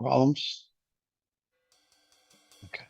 Problems? Okay.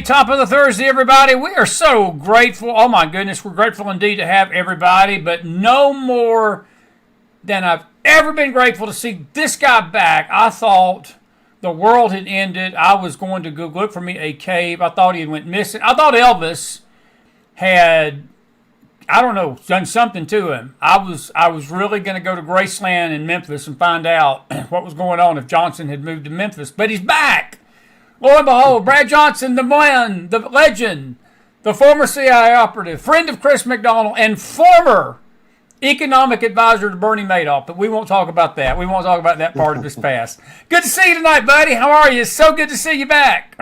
Top of the Thursday, everybody. We are so grateful. Oh my goodness, we're grateful indeed to have everybody, but no more than I've ever been grateful to see this guy back. I thought the world had ended. I was going to go look for me a cave. I thought he had went missing. I thought Elvis had, I don't know, done something to him. I was really going to go to Graceland in Memphis and find out what was going on if Johnson had moved to Memphis. But he's back. Lo and behold, Brad Johnson, the man, the legend, the former CIA operative, friend of Chris McDonald, and former economic advisor to Bernie Madoff. But we won't talk about that. We won't talk about that part of his past. Good to see you tonight, buddy. How are you? It's so good to see you back.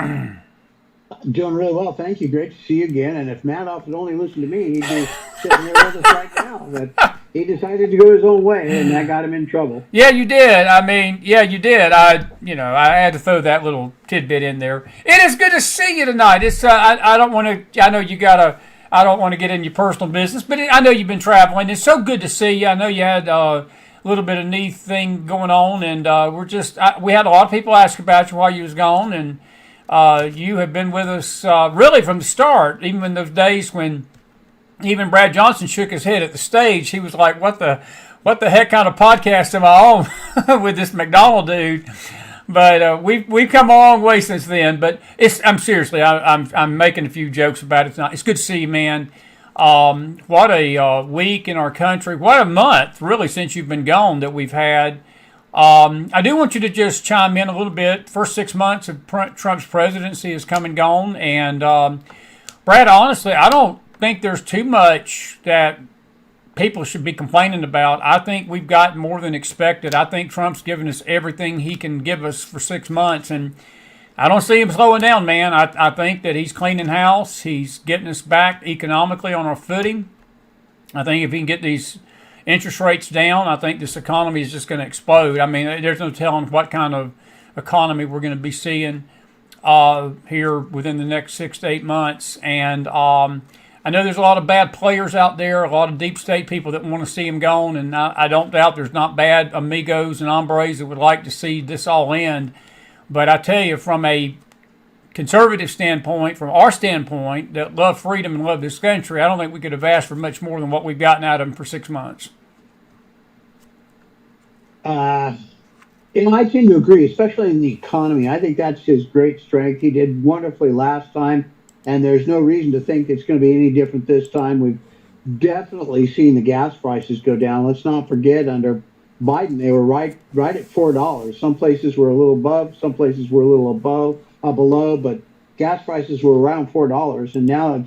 Doing really well, thank you. Great to see you again. And if Madoff would only listen to me, he'd be sitting here with us right now. But He decided to go his own way, and that got him in trouble. Yeah, you did. I mean, yeah, you did. I had to throw that little tidbit in there. It is good to see you tonight. It's I don't want to. I know you gotta. I don't want to get into your personal business, but I know you've been traveling. It's so good to see you. I know you had a little bit of knee thing going on, and we had a lot of people ask about you while you was gone, and you have been with us really from the start, even in those days when even Brad Johnson shook his head at the stage. He was like, "What the heck kind of podcast am I on with this McDonald dude?" But we've come a long way since then. But I'm seriously, I'm making a few jokes about it tonight. It's good to see you, man. What a week in our country. What a month, really, since you've been gone that we've had. I do want you to just chime in a little bit. First 6 months of Trump's presidency has come and gone. And, Brad, honestly, I don't think there's too much that people should be complaining about. I think we've gotten more than expected. I think Trump's given us everything he can give us for 6 months. And I don't see him slowing down, man. I think that he's cleaning house. He's getting us back economically on our footing. I think if he can get these interest rates down, I think this economy is just going to explode. I mean, there's no telling what kind of economy we're going to be seeing here within the next 6 to 8 months. And I know there's a lot of bad players out there, a lot of deep state people that want to see him gone. And I don't doubt there's not bad amigos and hombres that would like to see this all end. But I tell you, from a conservative standpoint, from our standpoint, that love freedom and love this country, I don't think we could have asked for much more than what we've gotten out of him for 6 months. I tend to agree, especially in the economy. I think that's his great strength. He did wonderfully last time, and there's no reason to think it's going to be any different this time. We've definitely seen the gas prices go down. Let's not forget, under Biden, they were right at $4. Some places were a little above, some places were a little below, but gas prices were around $4, and now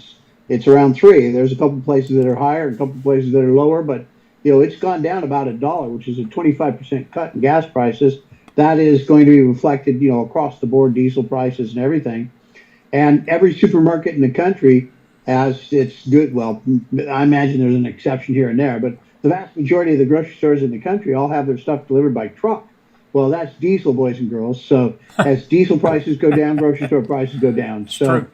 it's around $3. There's a couple places that are higher and a couple places that are lower, but it's gone down about $1, which is a 25% cut in gas prices. That is going to be reflected, across the board, diesel prices and everything. And every supermarket in the country has its good. Well, I imagine there's an exception here and there, but the vast majority of the grocery stores in the country all have their stuff delivered by truck. Well, that's diesel, boys and girls. So as diesel prices go down, grocery store prices go down. So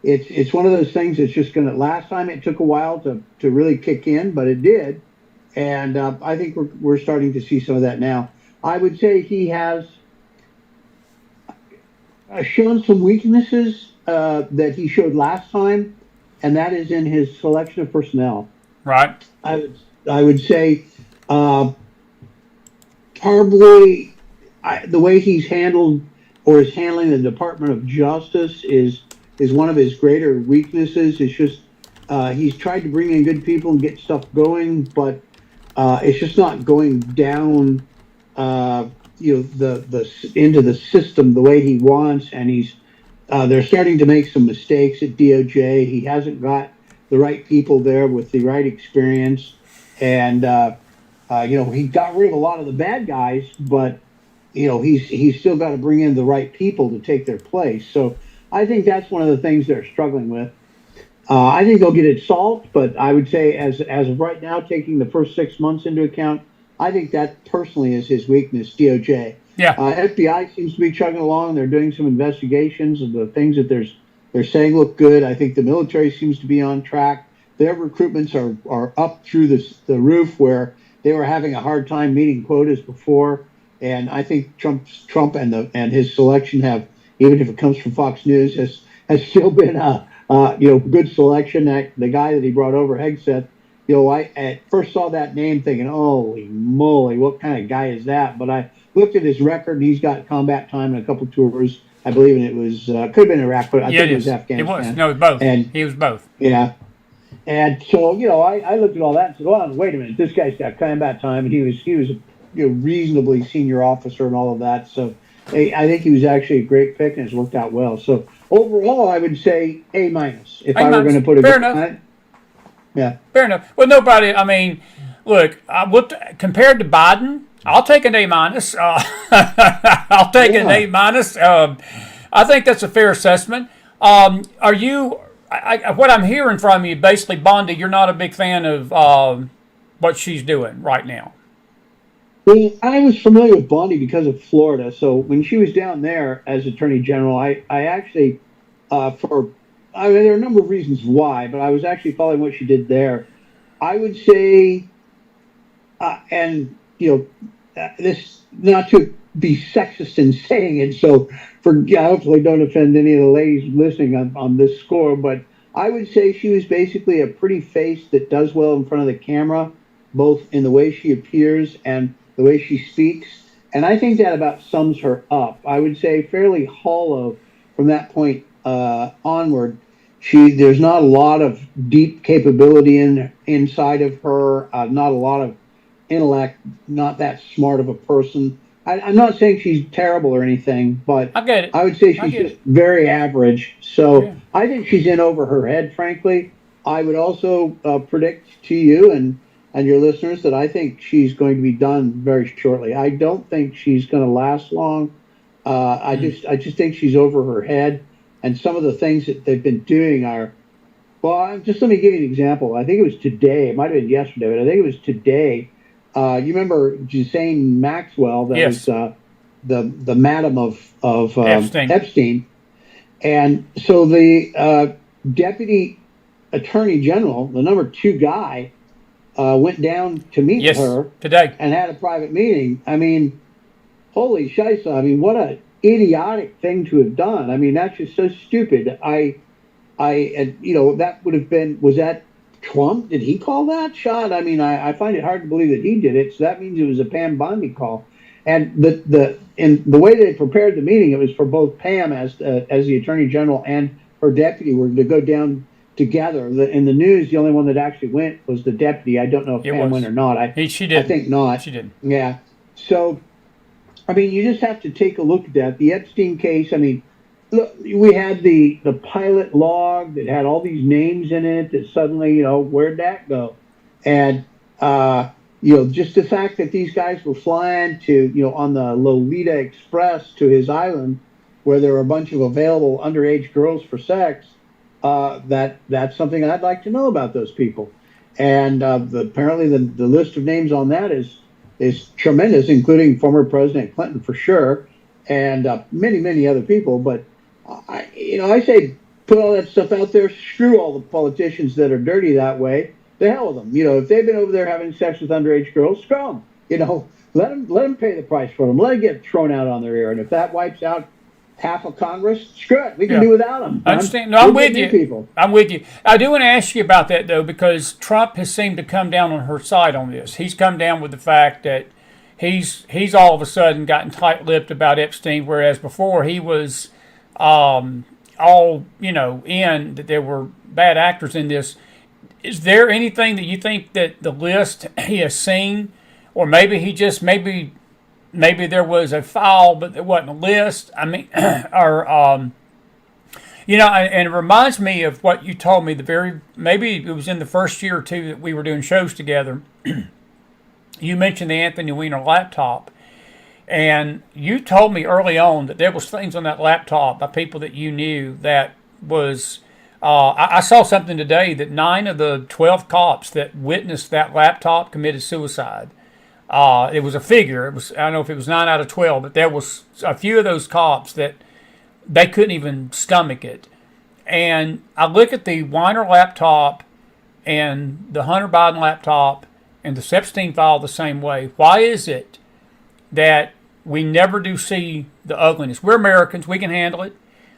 it's one of those things that's just going to. Last time it took a while to really kick in, but it did, and I think we're starting to see some of that now. I would say he has shown some weaknesses that he showed last time, and that is in his selection of personnel. Right. I would say probably the way he's handled or is handling the Department of Justice is one of his greater weaknesses. It's just he's tried to bring in good people and get stuff going, but it's just not going down the into the system the way he wants, and they're starting to make some mistakes at DOJ. He hasn't got the right people there with the right experience, and he got rid of a lot of the bad guys, but he's still got to bring in the right people to take their place. So I think that's one of the things they're struggling with. I think they'll get it solved, but I would say as of right now, taking the first 6 months into account, I think that personally is his weakness, DOJ. Yeah. FBI seems to be chugging along. They're doing some investigations of the things that they're saying look good. I think the military seems to be on track. Their recruitments are up through the roof, where they were having a hard time meeting quotas before. And I think Trump and his selection have, even if it comes from Fox News, has still been a good selection. The guy that he brought over, Hegseth, I at first saw that name thinking, holy moly, what kind of guy is that? But I looked at his record, and he's got combat time in a couple tours. I believe, and it was could have been Iraq, but I think it was Afghanistan. It was. No, it was both. And he was both. Yeah. And so, I looked at all that and said, well, wait a minute, this guy's got combat time, and he was a reasonably senior officer and all of that. So I think he was actually a great pick, and it's worked out well. So overall, I would say A-, if I were going to put a fair enough. Yeah. Fair enough. Well, nobody, I mean, look, compared to Biden, I'll take an A-. I'll take an A-. I think that's a fair assessment. Are you, what I'm hearing from you, basically, Bondi, you're not a big fan of what she's doing right now? Well, I was familiar with Bondi because of Florida. So when she was down there as Attorney General, I actually, I mean, there are a number of reasons why, but I was actually following what she did there. I would say, and this not to be sexist in saying it, so hopefully don't offend any of the ladies listening on this score, but I would say she was basically a pretty face that does well in front of the camera, both in the way she appears and the way she speaks. And I think that about sums her up. I would say fairly hollow from that point onward. There's not a lot of deep capability inside of her, not a lot of intellect, not that smart of a person. I'm not saying she's terrible or anything, but I get it. I would say she's just very average. So I think she's in over her head, frankly. I would also predict to you and your listeners that I think she's going to be done very shortly. I don't think she's going to last long. I just think she's over her head, and some of the things that they've been doing are. Well, just let me give you an example. I think it was today. It might have been yesterday, but I think it was today. You remember Ghislaine Maxwell? That was the madam of Epstein. And so the deputy attorney general, the number 2 guy, went down to meet her today and had a private meeting. I mean, holy shisa. I mean, what a idiotic thing to have done. I mean, that's just so stupid. That would have been, was that Trump? Did he call that shot? I mean, I find it hard to believe that he did it. So that means it was a Pam Bondi call. And the way they prepared the meeting, it was for both Pam as the attorney general and her deputy were to go down together. In the news, the only one that actually went was the deputy. I don't know if Pam went or not. She did. I think not. She did. Yeah. So, I mean, you just have to take a look at that. The Epstein case, I mean, look, we had the pilot log that had all these names in it that suddenly, where'd that go? And, just the fact that these guys were flying to, on the Lolita Express to his island where there were a bunch of available underage girls for sex, that's something I'd like to know about those people. And apparently the list of names on that is tremendous, including former President Clinton for sure, and many, many other people. But I say put all that stuff out there. Screw all the politicians that are dirty that way. The hell with them. If they've been over there having sex with underage girls, screw them. Let them pay the price for them. Let it get thrown out on their ear. And if that wipes out half of Congress, screw it. We can do without them. I understand. No, I'm with you. People. I'm with you. I do want to ask you about that, though, because Trump has seemed to come down on her side on this. He's come down with the fact that he's all of a sudden gotten tight-lipped about Epstein, whereas before he was in that there were bad actors in this. Is there anything that you think that the list he has seen, or maybe he just maybe there was a file but there wasn't a list? I mean, or and it reminds me of what you told me maybe it was in the first year or two that we were doing shows together. You mentioned the Anthony Weiner laptop, and you told me early on that there was things on that laptop by people that you knew that was. I saw something today that 9 of the 12 cops that witnessed that laptop committed suicide. It was a figure. I don't know if it was 9 out of 12, but there was a few of those cops that they couldn't even stomach it. And I look at the Weiner laptop and the Hunter Biden laptop and the Epstein file the same way. Why is it that we never do see the ugliness? We're Americans. We can handle it.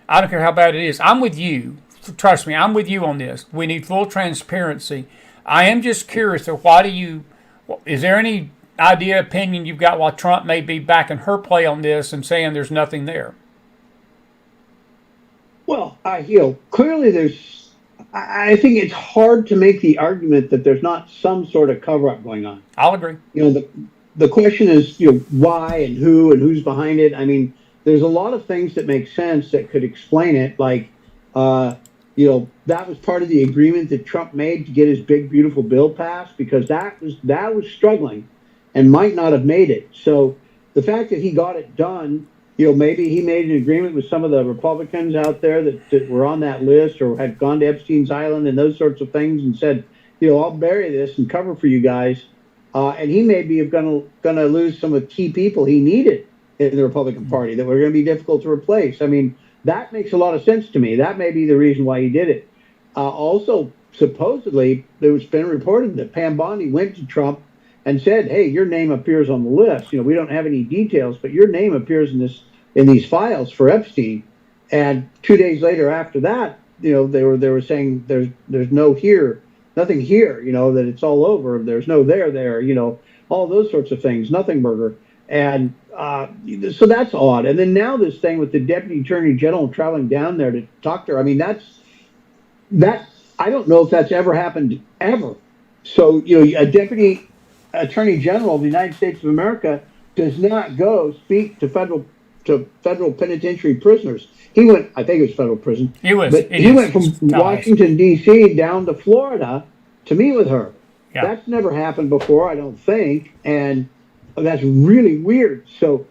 I don't care how bad it is. I'm with you. Trust me, I'm with you on this. We need full transparency. I am just curious, so is there any opinion you've got why Trump may be backing her play on this and saying there's nothing there? Well, clearly I think it's hard to make the argument that there's not some sort of cover-up going on. I'll agree. The question is, why and who's behind it. I mean, there's a lot of things that make sense that could explain it, like, that was part of the agreement that Trump made to get his big, beautiful bill passed, because that was struggling and might not have made it. So the fact that he got it done, maybe he made an agreement with some of the Republicans out there that were on that list or had gone to Epstein's Island and those sorts of things and said, I'll bury this and cover for you guys. And he may be gonna lose some of the key people he needed in the Republican Party that were going to be difficult to replace. I mean, that makes a lot of sense to me. That may be the reason why he did it. Also, supposedly, it's been reported that Pam Bondi went to Trump and said, "Hey, your name appears on the list. We don't have any details, but your name appears in these files for Epstein." And 2 days later, after that, they were saying there's nothing here. That it's all over. There's no there. All those sorts of things. Nothing burger. And so that's odd. And then now this thing with the deputy attorney general traveling down there to talk to her. I mean, that I don't know if that's ever happened ever. So a deputy attorney general of the United States of America does not go speak to federal penitentiary prisoners. He went, I think it was federal prison. He went from Washington D.C. down to Florida to meet with her. Yeah. That's never happened before, I don't think, and that's really weird. So,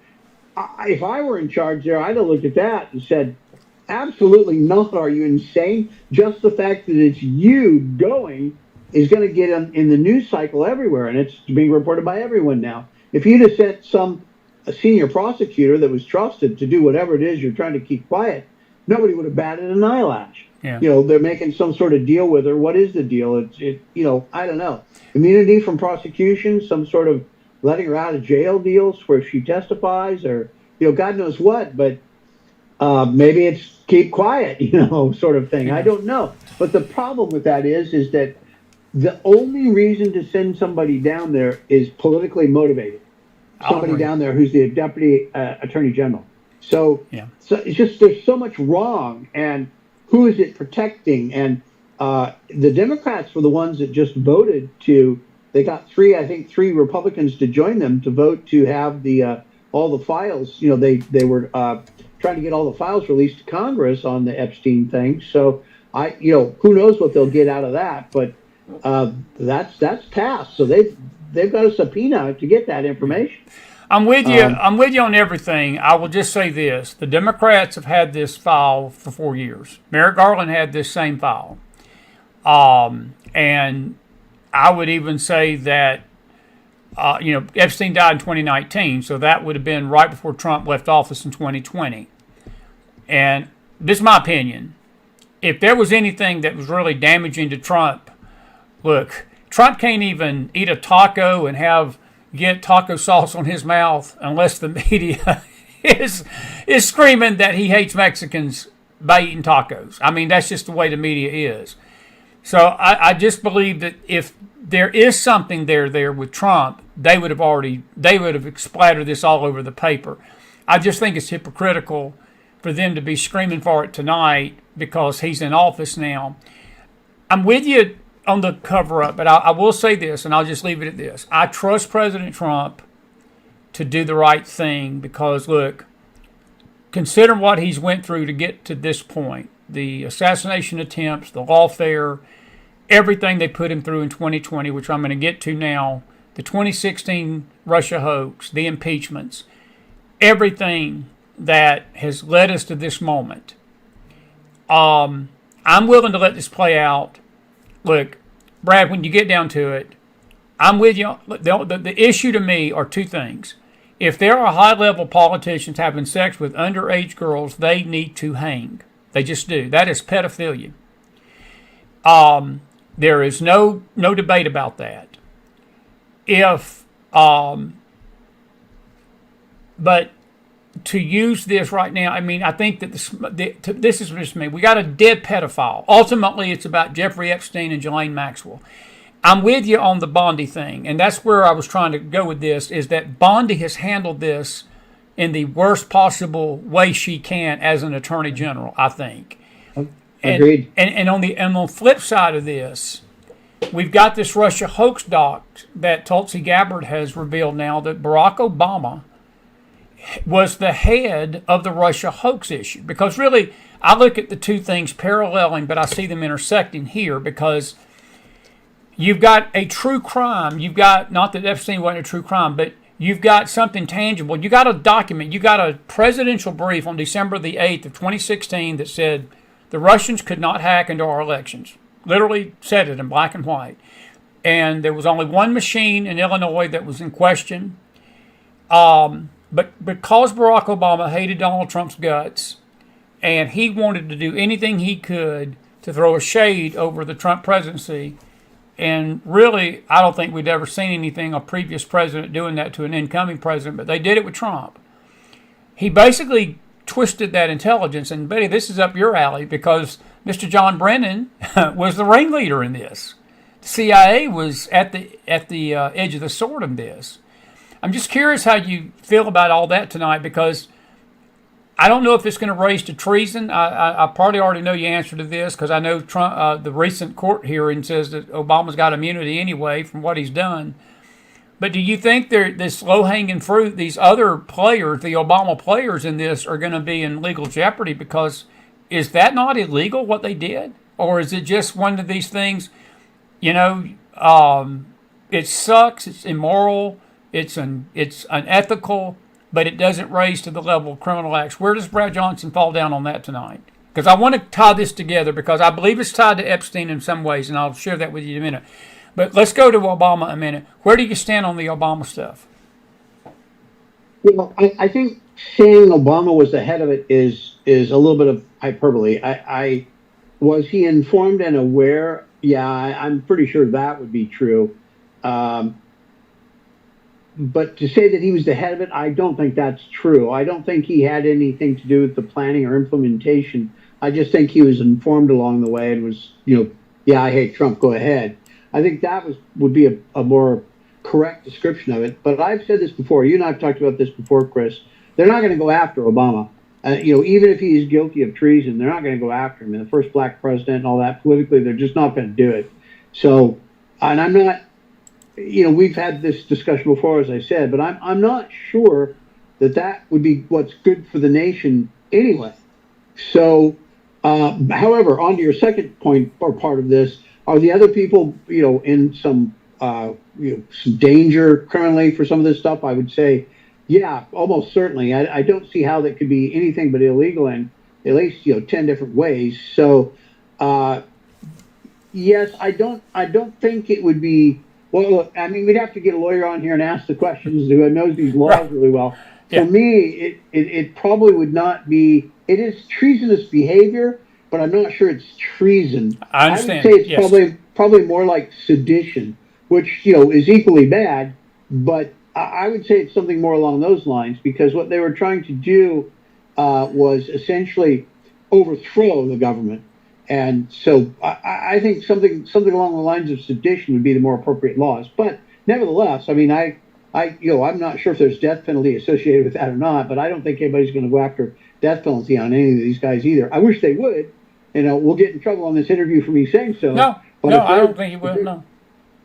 if I were in charge there, I'd have looked at that and said, "Absolutely not! Are you insane? Just the fact that it's you going is going to get in the news cycle everywhere, and it's being reported by everyone now. If you'd have sent a senior prosecutor that was trusted to do whatever it is you're trying to keep quiet, nobody would have batted an eyelash. Yeah. They're making some sort of deal with her. What is the deal? I don't know. Immunity from prosecution, some sort of letting her out of jail deals where she testifies, or God knows what. But maybe it's keep quiet, sort of thing. Yeah. I don't know. But the problem with that is that the only reason to send somebody down there is politically motivated. Somebody down there who's the deputy attorney general. So it's just there's so much wrong, and who is it protecting? And the Democrats were the ones that just voted to. They got three Republicans to join them to vote to have all the files. They were trying to get all the files released to Congress on the Epstein thing. So who knows what they'll get out of that? But that's passed. So they've got a subpoena to get that information. I'm with you. I'm with you on everything. I will just say this: the Democrats have had this file for 4 years. Merrick Garland had this same file, and I would even say that Epstein died in 2019, so that would have been right before Trump left office in 2020. And this is my opinion: if there was anything that was really damaging to Trump, look, Trump can't even eat a taco and get taco sauce on his mouth unless the media is screaming that he hates Mexicans by eating tacos. I mean, that's just the way the media is. So I just believe that if there is something there with Trump, they would have splattered this all over the paper. I just think it's hypocritical for them to be screaming for it tonight because he's in office now. I'm with you on the cover-up, but I will say this, and I'll just leave it at this. I trust President Trump to do the right thing because, look, consider what he's went through to get to this point. The assassination attempts, the lawfare, everything they put him through in 2020, which I'm going to get to now, the 2016 Russia hoax, the impeachments, everything that has led us to this moment. I'm willing to let this play out. Look, Brad, when you get down to it, I'm with you. The issue to me are two things. If there are high-level politicians having sex with underage girls, they need to hang. They just do. That is pedophilia. There is no debate about that. But to use this right now, I mean, I think that this is just me. We got a dead pedophile. Ultimately, it's about Jeffrey Epstein and Ghislaine Maxwell. I'm with you on the Bondi thing, and that's where I was trying to go with this, is that Bondi has handled this in the worst possible way she can as an attorney general, I think. Agreed. And on the flip side of this, we've got this Russia hoax doc that Tulsi Gabbard has revealed now that Barack Obama was the head of the Russia hoax issue. Because really, I look at the two things paralleling, but I see them intersecting here because you've got a true crime. You've got, not that Epstein wasn't a true crime, but you've got something tangible. You got a document. You got a presidential brief on December the 8th of 2016 that said the Russians could not hack into our elections. Literally said it in black and white. and there was only one machine in Illinois that was in question. But because Barack Obama hated Donald Trump's guts, and he wanted to do anything he could to throw a shade over the Trump presidency, and really, I don't think we'd ever seen anything a previous president doing that to an incoming president, but they did it with Trump. He basically twisted that intelligence, and Betty, this is up your alley because Mr. John Brennan was the ringleader in this. The CIA was at the edge of the sword in this. I'm just curious how you feel about all that tonight, because I don't know if it's going to raise to treason. I probably already know the answer to this because I know Trump, the recent court hearing says that Obama's got immunity anyway from what he's done. But do you think this low-hanging fruit, these other players, the Obama players in this, are going to be in legal jeopardy? Because is that not illegal, what they did? Or is it just one of these things, it sucks, it's immoral, it's unethical, but it doesn't raise to the level of criminal acts? Where does Brad Johnson fall down on that tonight? Because I want to tie this together because I believe it's tied to Epstein in some ways, and I'll share that with you in a minute. But let's go to Obama a minute. Where do you stand on the Obama stuff? Well, I think saying Obama was the head of it is a little bit of hyperbole. Was he informed and aware? Yeah, I'm pretty sure that would be true. But to say that he was the head of it, I don't think that's true. I don't think he had anything to do with the planning or implementation. I just think he was informed along the way and was, yeah, I hate Trump, go ahead. I think that would be a more correct description of it. But I've said this before. You and I have talked about this before, Chris. They're not going to go after Obama. Even if he is guilty of treason, they're not going to go after him. And the first black president and all that, politically, they're just not going to do it. So, and I'm not, we've had this discussion before, as I said, but I'm not sure that would be what's good for the nation anyway. So, however, on to your second point or part of this, are the other people, in some danger criminally for some of this stuff? I would say, yeah, almost certainly. I don't see how that could be anything but illegal in at least 10 different ways. So, yes, I don't think it would be. Well, look, I mean, we'd have to get a lawyer on here and ask the questions who knows these laws really well. Yeah. For me, it probably would not be. It is treasonous behavior, but I'm not sure it's treason. I understand. I would say it's probably more like sedition, which is equally bad. But I would say it's something more along those lines, because what they were trying to do was essentially overthrow the government. And so I think something along the lines of sedition would be the more appropriate laws. But nevertheless, I mean, I'm not sure if there's death penalty associated with that or not, but I don't think anybody's going to go after death penalty on any of these guys either. I wish they would. We'll get in trouble on this interview for me saying so. No, I don't think you will. No.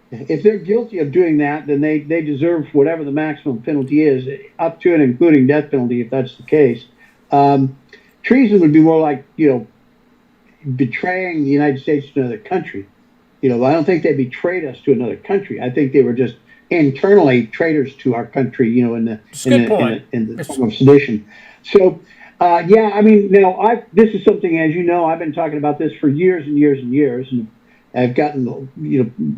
If they're guilty of doing that, then they deserve whatever the maximum penalty is, up to and including death penalty, if that's the case. Treason would be more like, betraying the United States to another country. I don't think they betrayed us to another country. I think they were just internally traitors to our country, in the form of sedition. So, yeah, I mean, now this is something, as you know, I've been talking about this for years and years and years, and I've gotten,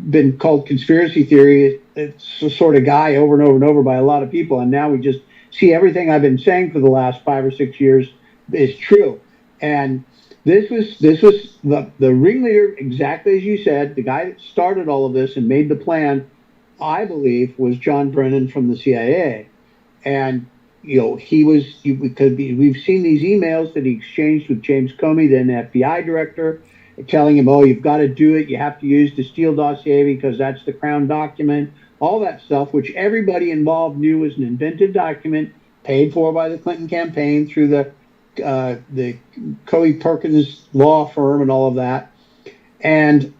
been called conspiracy theory. It's the sort of guy over and over and over by a lot of people, and now we just see everything I've been saying for the last 5 or 6 years is true. And this was the ringleader, exactly as you said. The guy that started all of this and made the plan, I believe, was John Brennan from the CIA. And we've seen these emails that he exchanged with James Comey, then FBI director, telling him, oh, you've got to do it. You have to use the Steele dossier because that's the Crown document. All that stuff, which everybody involved knew was an invented document paid for by the Clinton campaign through the Coey Perkins law firm and all of that. And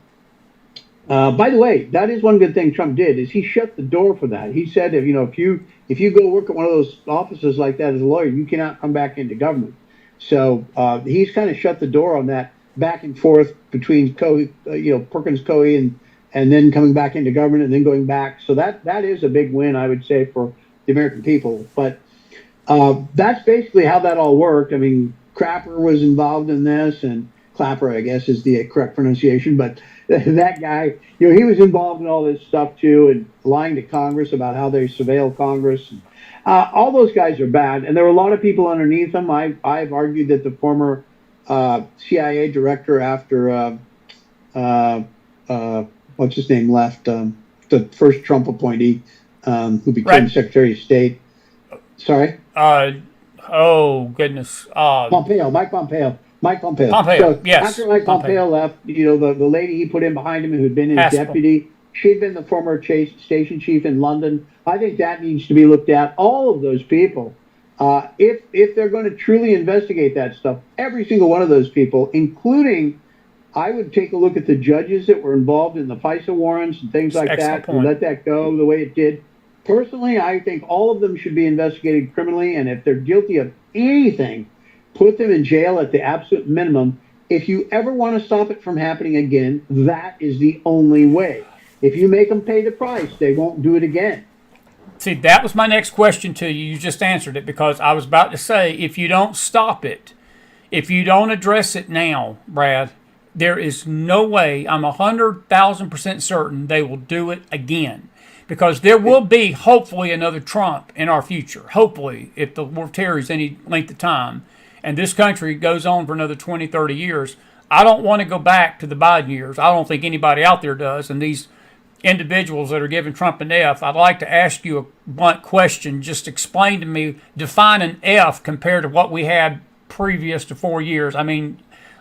by the way, that is one good thing Trump did, is he shut the door for that. He said, if you go work at one of those offices like that as a lawyer, you cannot come back into government. So he's kind of shut the door on that back and forth between Coey, Perkins Coey and then coming back into government and then going back. So that is a big win, I would say, for the American people. But that's basically how that all worked. I mean, Clapper was involved in this, and Clapper, I guess, is the correct pronunciation. But that guy, he was involved in all this stuff too, and lying to Congress about how they surveil Congress. All those guys are bad, and there were a lot of people underneath them. I've argued that the former CIA director, after what's his name left, the first Trump appointee, who became Secretary of State. Sorry. Oh goodness. Pompeo, Mike Pompeo. So yes. After Mike Pompeo left, the lady he put in behind him, who'd been his deputy, she'd been the former station chief in London. I think that needs to be looked at. All of those people, if they're going to truly investigate that stuff, every single one of those people, including, I would take a look at the judges that were involved in the FISA warrants and things like that, and let that go the way it did. Personally, I think all of them should be investigated criminally, and if they're guilty of anything, put them in jail at the absolute minimum. If you ever want to stop it from happening again, that is the only way. If you make them pay the price, they won't do it again. See, that was my next question to you. You just answered it, because I was about to say, if you don't stop it, if you don't address it now, Brad, there is no way, I'm 100,000% certain they will do it again. Because there will be, hopefully, another Trump in our future. Hopefully, if the war tarries any length of time, and this country goes on for another 20, 30 years, I don't want to go back to the Biden years. I don't think anybody out there does. And these individuals that are giving Trump an F, I'd like to ask you a blunt question. Just explain to me, define an F compared to what we had previous to 4 years. I mean,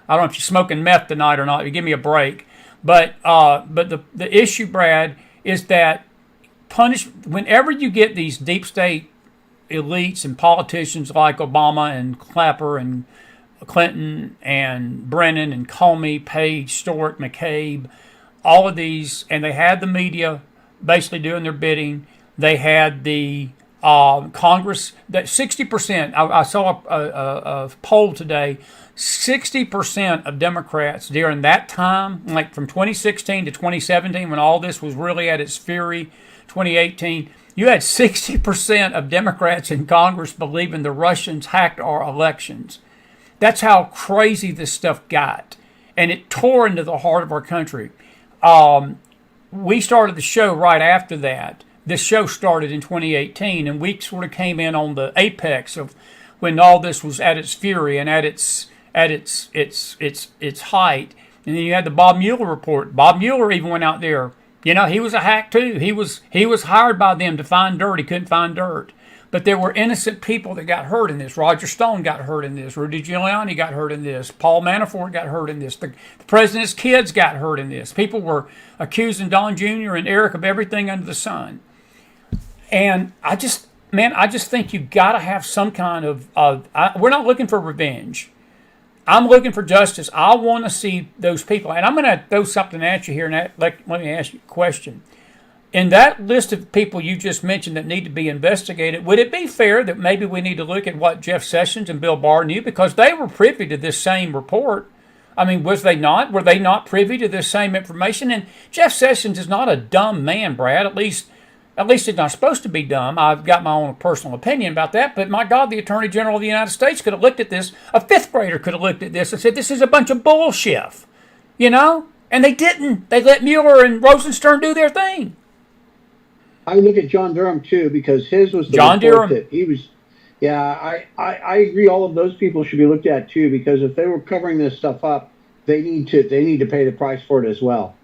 I don't know if you're smoking meth tonight or not. You give me a break. But the issue, Brad, is that whenever you get these deep state elites and politicians like Obama and Clapper and Clinton and Brennan and Comey, Page, Stewart, McCabe, all of these, and they had the media basically doing their bidding. They had the Congress, that 60%, I saw a poll today, 60% of Democrats during that time, like from 2016 to 2017, when all this was really at its fury, 2018, you had 60% of Democrats in Congress believing the Russians hacked our elections. That's how crazy this stuff got. And it tore into the heart of our country. We started the show right after that. This show started in 2018, and we sort of came in on the apex of when all this was at its fury and at its height. And then you had the Bob Mueller report. Bob Mueller even went out there. He was a hack too. He was hired by them to find dirt. He couldn't find dirt. But there were innocent people that got hurt in this. Roger Stone got hurt in this. Rudy Giuliani got hurt in this. Paul Manafort got hurt in this. The president's kids got hurt in this. People were accusing Don Jr. and Eric of everything under the sun. And I just think you got to have some kind of we're not looking for revenge. I'm looking for justice. I want to see those people. And I'm going to throw something at you here. And let me ask you a question. In that list of people you just mentioned that need to be investigated, would it be fair that maybe we need to look at what Jeff Sessions and Bill Barr knew? Because they were privy to this same report. I mean, was they not? Were they not privy to this same information? And Jeff Sessions is not a dumb man, Brad. At least he's not supposed to be dumb. I've got my own personal opinion about that. But my God, the Attorney General of the United States could have looked at this. A fifth grader could have looked at this and said, this is a bunch of bullshit. And they didn't. They let Mueller and Rosenstern do their thing. I look at John Durham too, because his was the John report Durham. That he was. Yeah, I agree. All of those people should be looked at too, because if they were covering this stuff up, they need to pay the price for it as well.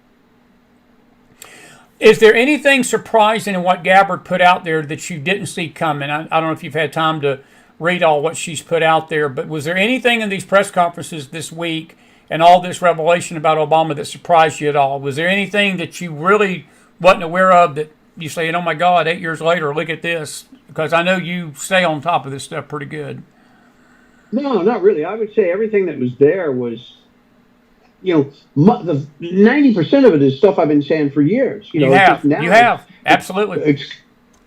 Is there anything surprising in what Gabbard put out there that you didn't see coming? I don't know if you've had time to read all what she's put out there, but was there anything in these press conferences this week and all this revelation about Obama that surprised you at all? Was there anything that you really wasn't aware of that you say, oh my God, 8 years later, look at this? Because I know you stay on top of this stuff pretty good. No, not really. I would say everything that was there was, the 90% of it is stuff I've been saying for years. You have. Absolutely. It's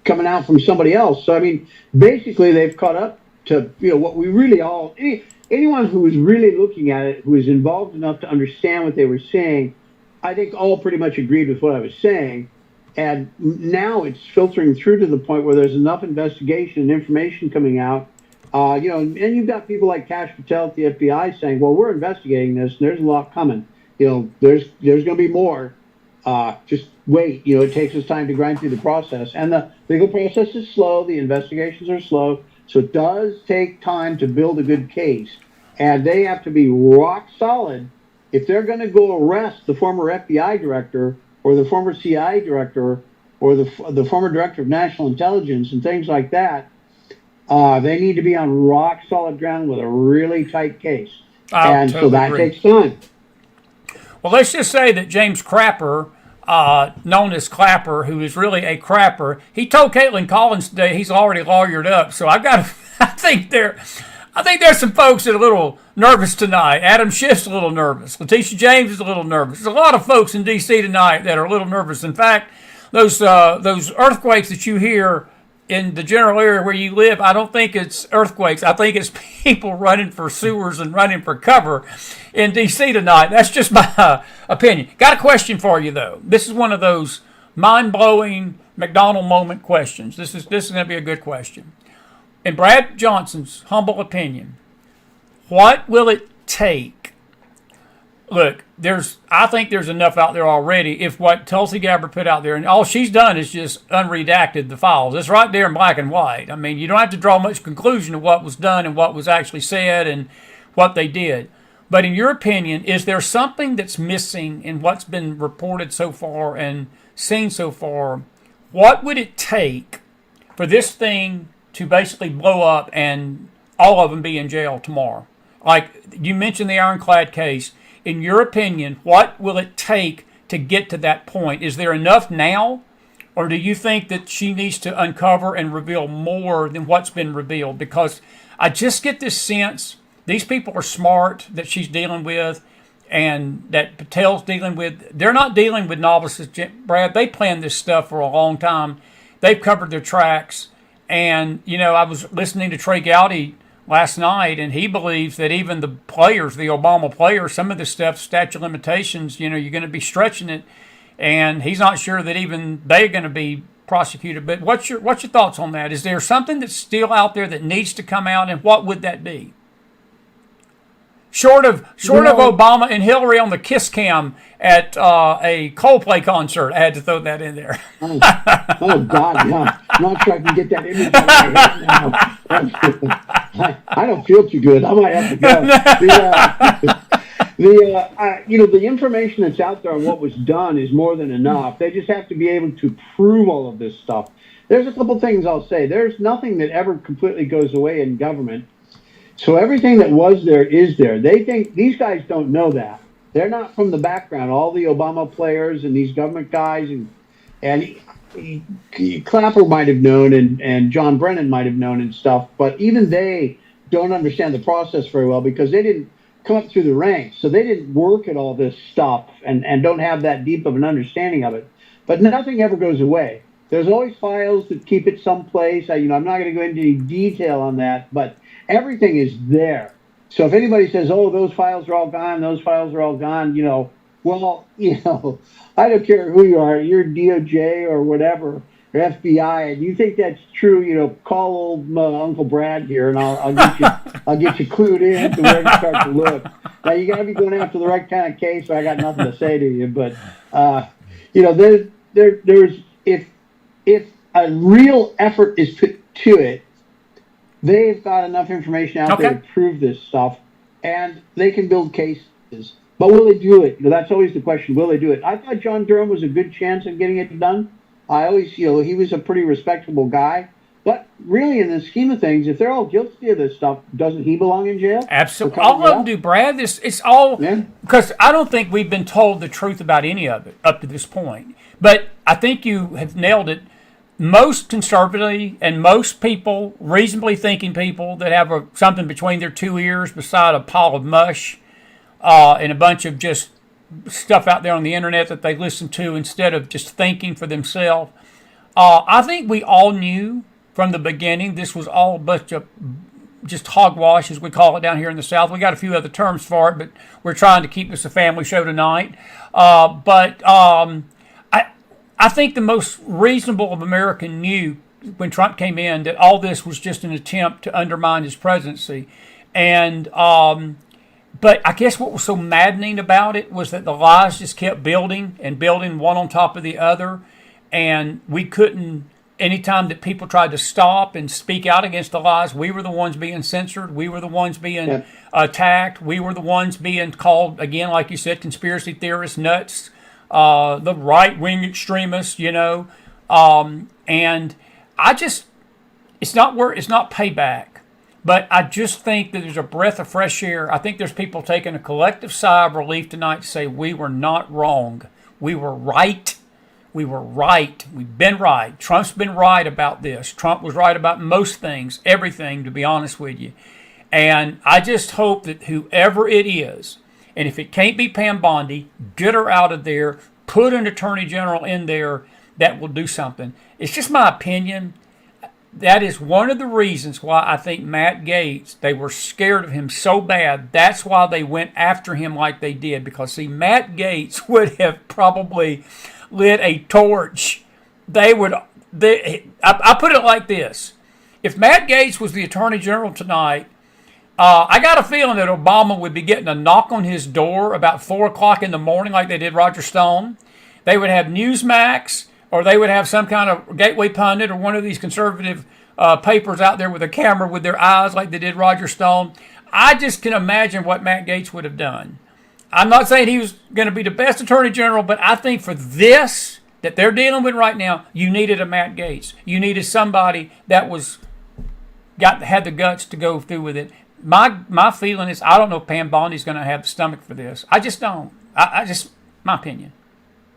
coming out from somebody else. So, I mean, basically they've caught up to, what we really all, anyone who was really looking at it, who was involved enough to understand what they were saying, I think all pretty much agreed with what I was saying. And now it's filtering through to the point where there's enough investigation and information coming out. And you've got people like Cash Patel at the FBI saying, well, we're investigating this, and there's a lot coming. there's going to be more. Just wait. It takes us time to grind through the process, and the legal process is slow. The investigations are slow, so it does take time to build a good case, and they have to be rock solid if they're going to go arrest the former FBI director or the former CIA director or the former director of national intelligence and things like that. They need to be on rock solid ground with a really tight case, and totally so that agree. Takes time. Well, let's just say that James Crapper, known as Clapper, who is really a crapper, he told Caitlin Collins today he's already lawyered up. So I think there's some folks that are a little nervous tonight. Adam Schiff's a little nervous. Letitia James is a little nervous. There's a lot of folks in D.C. tonight that are a little nervous. In fact, those earthquakes that you hear in the general area where you live, I don't think it's earthquakes. I think it's people running for sewers and running for cover in D.C. tonight. That's just my opinion. Got a question for you, though. This is one of those mind-blowing McDonald moment questions. This is going to be a good question. In Brad Johnson's humble opinion, what will it take? Look, I think there's enough out there already. If what Tulsi Gabbard put out there, and all she's done is just unredacted the files. It's right there in black and white. I mean, you don't have to draw much conclusion of what was done and what was actually said and what they did. But in your opinion, is there something that's missing in what's been reported so far and seen so far? What would it take for this thing to basically blow up and all of them be in jail tomorrow? Like you mentioned the Ironclad case. In your opinion, what will it take to get to that point? Is there enough now? Or do you think that she needs to uncover and reveal more than what's been revealed? Because I just get this sense these people are smart that she's dealing with and that Patel's dealing with. They're not dealing with novices, Brad. They planned this stuff for a long time. They've covered their tracks. And, I was listening to Trey Gowdy last night, and he believes that even the players, the Obama players, some of this stuff, statute of limitations, you're going to be stretching it, and he's not sure that even they're going to be prosecuted. But what's your thoughts on that? Is there something that's still out there that needs to come out, and what would that be? Short of Obama and Hillary on the kiss cam at a Coldplay concert. I had to throw that in there. Oh God, yeah. I'm not sure I can get that image in my head now. I don't feel too good. I might have to go. The information that's out there on what was done is more than enough. They just have to be able to prove all of this stuff. There's a couple things I'll say. There's nothing that ever completely goes away in government. So everything that was there is there. They think these guys don't know that. They're not from the background. All the Obama players and these government guys and Clapper might have known and John Brennan might have known and stuff, but even they don't understand the process very well because they didn't come up through the ranks. So they didn't work at all this stuff and don't have that deep of an understanding of it. But nothing ever goes away. There's always files that keep it someplace. I'm not going to go into any detail on that, but everything is there. So if anybody says, "Oh, those files are all gone," I don't care who you are, you're DOJ or whatever, or FBI, and you think that's true, call old Uncle Brad here, and I'll get you clued in to where to start to look. Now you got to be going after the right kind of case. So I got nothing to say to you, but there's if a real effort is put to it, they've got enough information out there to prove this stuff, and they can build cases. But will they do it? That's always the question. Will they do it? I thought John Durham was a good chance of getting it done. I always, he was a pretty respectable guy. But really, in the scheme of things, if they're all guilty of this stuff, doesn't he belong in jail? Absolutely. All of them do, Brad. It's all because I don't think we've been told the truth about any of it up to this point. But I think you have nailed it. Most conservatively and most people, reasonably thinking people that have something between their two ears beside a pile of mush and a bunch of just stuff out there on the internet that they listen to instead of just thinking for themselves. I think we all knew from the beginning this was all a bunch of just hogwash, as we call it down here in the South. We got a few other terms for it, but we're trying to keep this a family show tonight. I think the most reasonable of American knew when Trump came in that all this was just an attempt to undermine his presidency. And But I guess what was so maddening about it was that the lies just kept building and building one on top of the other. And we couldn't, anytime that people tried to stop and speak out against the lies, we were the ones being censored. We were the ones being attacked. We were the ones being called, again, like you said, conspiracy theorists, nuts, the right-wing extremists, and I just, it's not payback. But I just think that there's a breath of fresh air. I think there's people taking a collective sigh of relief tonight to say we were not wrong. We were right. We were right. We've been right. Trump's been right about this. Trump was right about most things, everything, to be honest with you. And I just hope that whoever it is, and if it can't be Pam Bondi, get her out of there, put an attorney general in there that will do something. It's just my opinion. That is one of the reasons why I think Matt Gaetz, they were scared of him so bad. That's why they went after him like they did. Because, see, Matt Gaetz would have probably lit a torch. I put it like this. If Matt Gaetz was the Attorney General tonight, I got a feeling that Obama would be getting a knock on his door about 4 o'clock in the morning like they did Roger Stone. They would have Newsmax, or they would have some kind of Gateway Pundit or one of these conservative papers out there with a camera with their eyes like they did Roger Stone. I just can imagine what Matt Gaetz would have done. I'm not saying he was going to be the best Attorney General, but I think for this that they're dealing with right now, you needed a Matt Gaetz. You needed somebody that had the guts to go through with it. My feeling is I don't know if Pam Bondi's going to have the stomach for this. I just don't. I just, my opinion.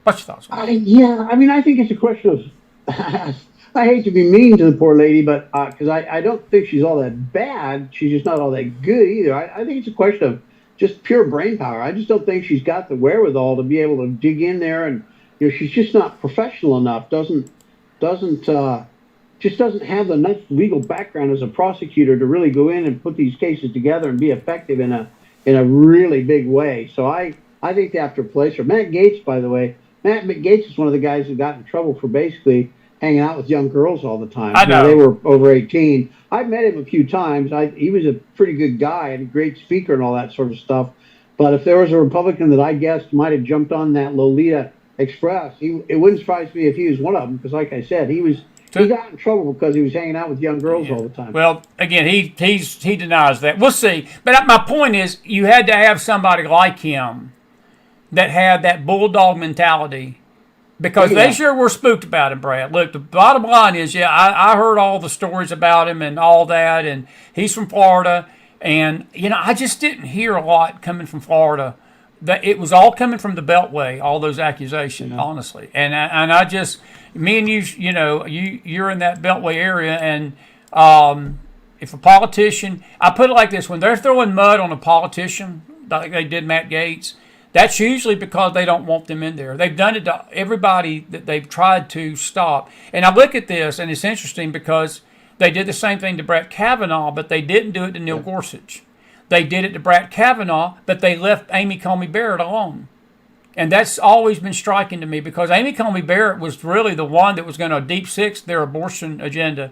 What's your thoughts? I think it's a question of. I hate to be mean to the poor lady, but because I don't think she's all that bad. She's just not all that good either. I think it's a question of just pure brain power. I just don't think she's got the wherewithal to be able to dig in there, and she's just not professional enough. Doesn't have enough legal background as a prosecutor to really go in and put these cases together and be effective in a really big way. So I think they have to replace her. Matt Gaetz, by the way. Matt Gaetz is one of the guys who got in trouble for basically hanging out with young girls all the time. I know. They were over 18. I've met him a few times. He was a pretty good guy and a great speaker and all that sort of stuff. But if there was a Republican that I guessed might have jumped on that Lolita Express, it wouldn't surprise me if he was one of them. Because like I said, he got in trouble because he was hanging out with young girls all the time. Well, again, he denies that. We'll see. But my point is, you had to have somebody like him that had that bulldog mentality, because they sure were spooked about him, Brad. Look, the bottom line is, I heard all the stories about him and all that, and he's from Florida, and, I just didn't hear a lot coming from Florida. That it was all coming from the Beltway, all those accusations, honestly. And I just, me and you, you're in that Beltway area, and if a politician, I put it like this, when they're throwing mud on a politician, like they did Matt Gaetz, that's usually because they don't want them in there. They've done it to everybody that they've tried to stop. And I look at this, and it's interesting because they did the same thing to Brett Kavanaugh, but they didn't do it to Neil Gorsuch. They did it to Brett Kavanaugh, but they left Amy Coney Barrett alone. And that's always been striking to me, because Amy Coney Barrett was really the one that was going to deep six their abortion agenda.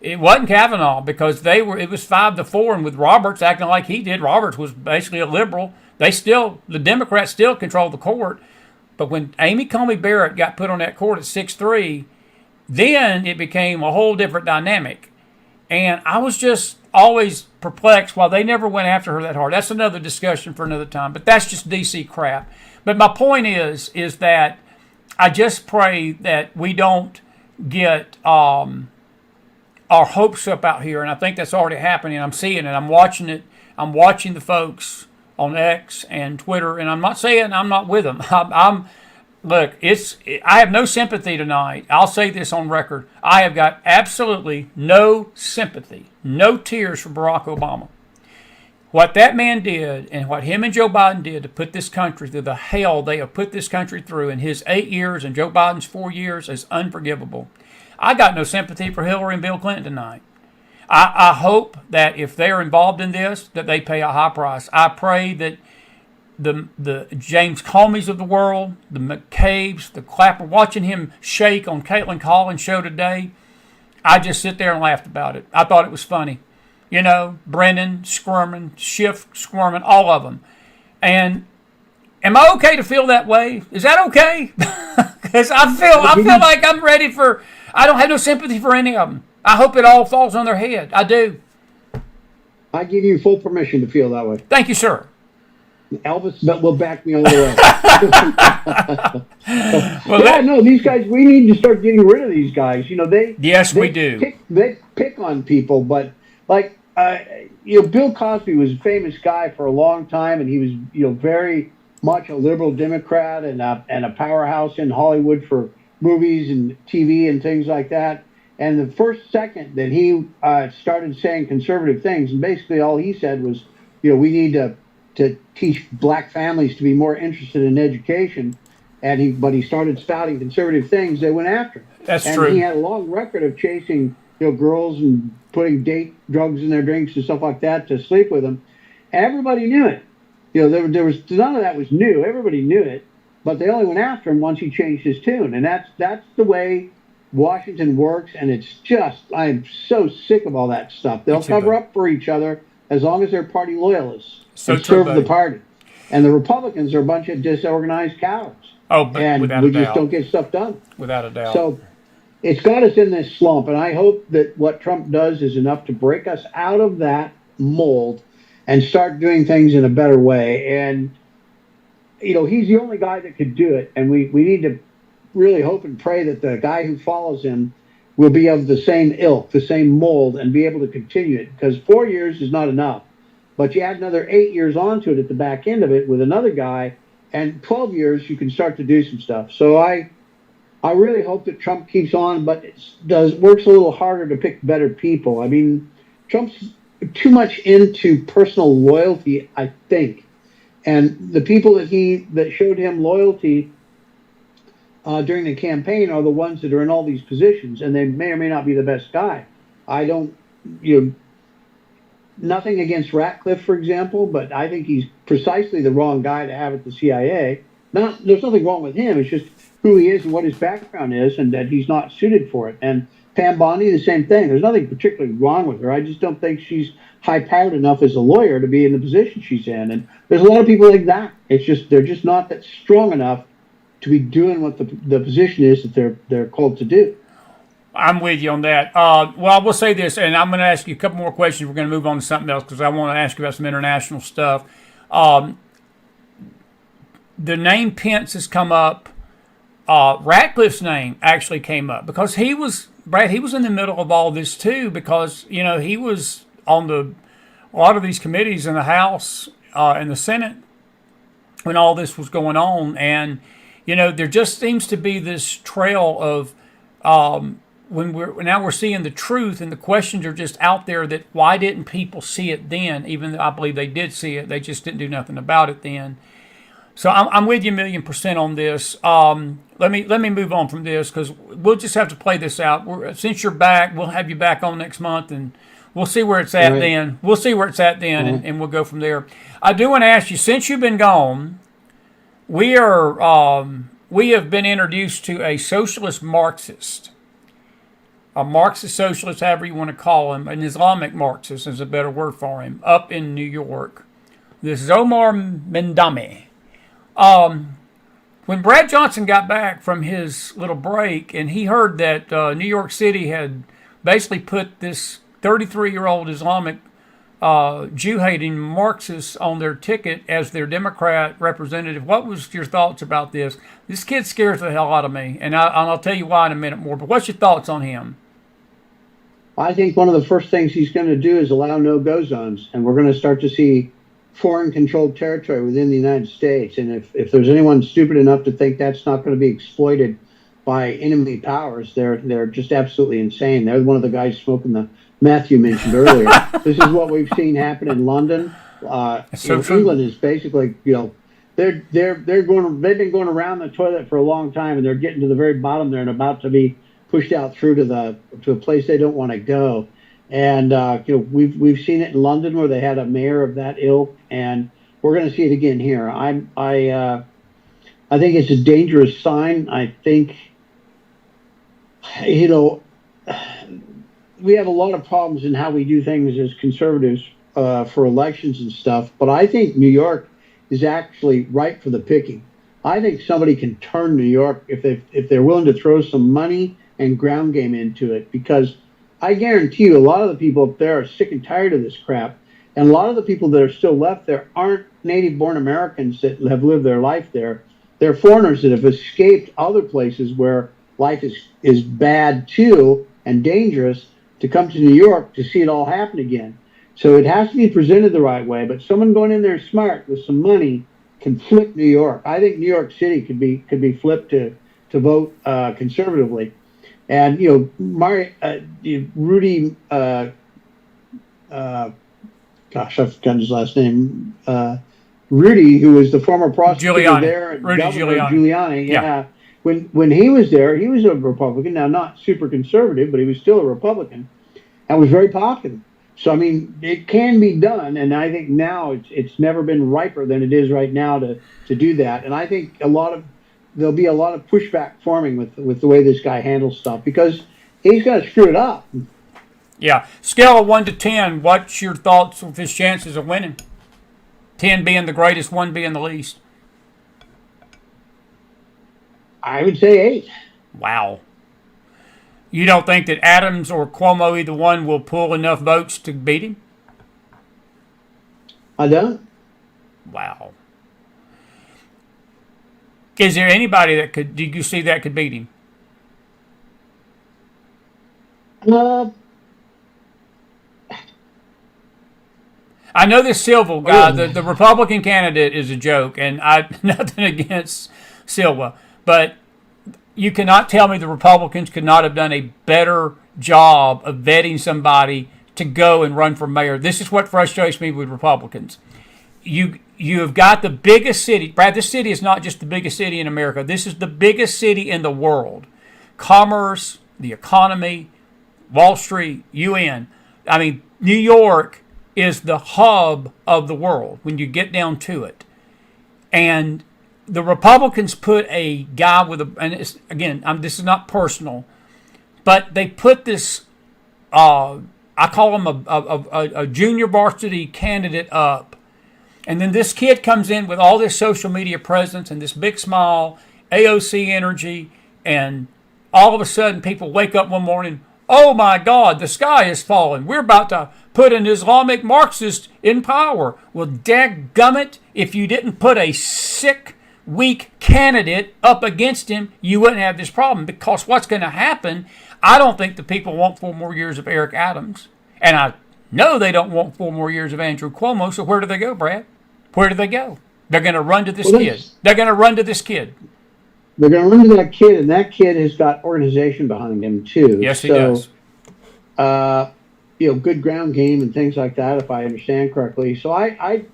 It wasn't Kavanaugh, because it was 5-4, and with Roberts acting like he did, Roberts was basically a liberal. The Democrats still control the court. But when Amy Coney Barrett got put on that court at 6-3, then it became a whole different dynamic. And I was just always perplexed why they never went after her that hard. That's another discussion for another time, but that's just D.C. crap. But my point is that I just pray that we don't get our hopes up out here, and I think that's already happening. I'm seeing it. I'm watching it. I'm watching the folks on X and Twitter, and I'm not saying I'm not with them. Look, I have no sympathy tonight. I'll say this on record. I have got absolutely no sympathy, no tears for Barack Obama. What that man did, and what him and Joe Biden did to put this country through the hell they have put this country through in his 8 years and Joe Biden's 4 years, is unforgivable. I got no sympathy for Hillary and Bill Clinton tonight. I hope that if they're involved in this, that they pay a high price. I pray that the James Comeys of the world, the McCabe's, the Clapper, watching him shake on Caitlin Collins' show today, I just sit there and laughed about it. I thought it was funny. You know, Brennan squirming, Schiff squirming, all of them. And am I okay to feel that way? Is that okay? Because I feel like I'm ready for. I don't have no sympathy for any of them. I hope it all falls on their head. I do. I give you full permission to feel that way. Thank you, sir. Elvis will back me all the way. Well, no, these guys. We need to start getting rid of these guys. You know, we do. They pick on people, but like Bill Cosby was a famous guy for a long time, and he was very much a liberal Democrat and a powerhouse in Hollywood for movies and TV and things like that. And the first second that he started saying conservative things, and basically all he said was, we need to teach black families to be more interested in education, but he started spouting conservative things. They went after him. That's and true. He had a long record of chasing girls and putting drugs in their drinks and stuff like that to sleep with them. And everybody knew it. There was none of that was new. Everybody knew it, but they only went after him once he changed his tune. And that's the way Washington works. And it's just, I'm so sick of all that stuff. They'll cover up for each other as long as they're party loyalists and serve the party. And the Republicans are a bunch of disorganized cowards. Oh, but and without we a doubt. just don't get stuff done. Without a doubt. So it's got us in this slump, and I hope that what Trump does is enough to break us out of that mold and start doing things in a better way. And he's the only guy that could do it, and we need to really hope and pray that the guy who follows him will be of the same ilk, the same mold, and be able to continue it, because 4 years is not enough. But you add another 8 years onto it at the back end of it with another guy, and 12 years you can start to do some stuff. So I really hope that Trump keeps on, but works a little harder to pick better people. I mean, Trump's too much into personal loyalty, I think. And the people that showed him loyalty during the campaign are the ones that are in all these positions, and they may or may not be the best guy. I don't, nothing against Ratcliffe, for example, but I think he's precisely the wrong guy to have at the CIA. There's nothing wrong with him. It's just who he is and what his background is, and that he's not suited for it. And Pam Bondi, the same thing. There's nothing particularly wrong with her. I just don't think she's high-powered enough as a lawyer to be in the position she's in. And there's a lot of people like that. It's just they're just not that strong enough to be doing what the position is that they're called to do. I'm with you on that. Well, I will say this, and I'm going to ask you a couple more questions. We're going to move on to something else because I want to ask you about some international stuff. The name Pence has come up. Ratcliffe's name actually came up because he was in the middle of all this too, because he was on a lot of these committees in the House and the Senate when all this was going on, and there just seems to be this trail of when we're seeing the truth, and the questions are just out there that why didn't people see it then? Even though I believe they did see it, they just didn't do nothing about it then. So I'm with you 1,000,000% on this. Let me move on from this because we'll just have to play this out. Since you're back, we'll have you back on next month, and we'll see where it's at then. We'll see where it's at then, and we'll go from there. I do want to ask you, since you've been gone, we have been introduced to a socialist Marxist, a Marxist socialist, however you want to call him, an Islamic Marxist is a better word for him, up in New York. This is Omar Mendami. When Brad Johnson got back from his little break and he heard that New York City had basically put this 33-year-old Islamic Jew-hating Marxist on their ticket as their Democrat representative, what was your thoughts about this? This kid scares the hell out of me, and I'll tell you why in a minute more, but what's your thoughts on him? I think one of the first things he's going to do is allow no-go zones, and we're going to start to see foreign-controlled territory within the United States. And if there's anyone stupid enough to think that's not going to be exploited by enemy powers, they're just absolutely insane. They're one of the guys smoking the meth you mentioned earlier. This is what we've seen happen in London. England is basically, they've been going around the toilet for a long time, and they're getting to the very bottom there and about to be pushed out through to a place they don't want to go. And we've seen it in London where they had a mayor of that ilk, and we're going to see it again here. I think it's a dangerous sign. I think we have a lot of problems in how we do things as conservatives for elections and stuff. But I think New York is actually ripe for the picking. I think somebody can turn New York if they're willing to throw some money and ground game into it. Because I guarantee you, a lot of the people up there are sick and tired of this crap. And a lot of the people that are still left there aren't native-born Americans that have lived their life there. They're foreigners that have escaped other places where life is bad too and dangerous to come to New York to see it all happen again. So it has to be presented the right way. But someone going in there smart with some money can flip New York. I think New York City could be flipped to vote conservatively. And Rudy, gosh, I've forgotten his last name. Rudy, who was the former prosecutor there, and Rudy Giuliani. Yeah. When he was there, he was a Republican. Now, not super conservative, but he was still a Republican, and was very popular. So, I mean, it can be done, and I think now it's never been riper than it is right now to do that. And I think there'll be a lot of pushback forming with the way this guy handles stuff, because he's going to screw it up. Yeah. Scale of 1 to 10, what's your thoughts of his chances of winning? 10 being the greatest, 1 being the least. I would say 8. Wow. You don't think that Adams or Cuomo, either one, will pull enough votes to beat him? I don't. Wow. Is there anybody that do you see that could beat him? I know this Silva guy, the Republican candidate, is a joke, and I nothing against Silva, but you cannot tell me the Republicans could not have done a better job of vetting somebody to go and run for mayor. This is what frustrates me with Republicans. You have got the biggest city. Brad, this city is not just the biggest city in America. This is the biggest city in the world. Commerce, the economy, Wall Street, UN. I mean, New York is the hub of the world when you get down to it. And the Republicans put a guy with this is not personal, but they put this, I call him a junior varsity candidate up. And then this kid comes in with all this social media presence and this big smile, AOC energy, and all of a sudden people wake up one morning, oh my God, the sky is falling. We're about to put an Islamic Marxist in power. Well, dadgummit, if you didn't put a sick, weak candidate up against him, you wouldn't have this problem. Because what's going to happen, I don't think the people want 4 more years of Eric Adams. And I know they don't want 4 more years of Andrew Cuomo. So where do they go, Brad? Where do they go? They're going to run to this kid. They're going to run to this kid. They're going to run to that kid, and that kid has got organization behind him, too. Yes, he does. Good ground game and things like that, if I understand correctly. So I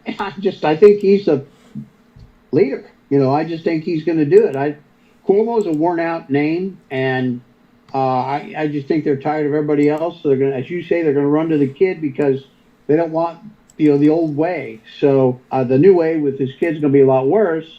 think he's a leader. I just think he's going to do it. Cuomo's a worn-out name, and I just think they're tired of everybody else. So they're going to, as you say, they're going to run to the kid because they don't want, the old way. So the new way with this kid's going to be a lot worse.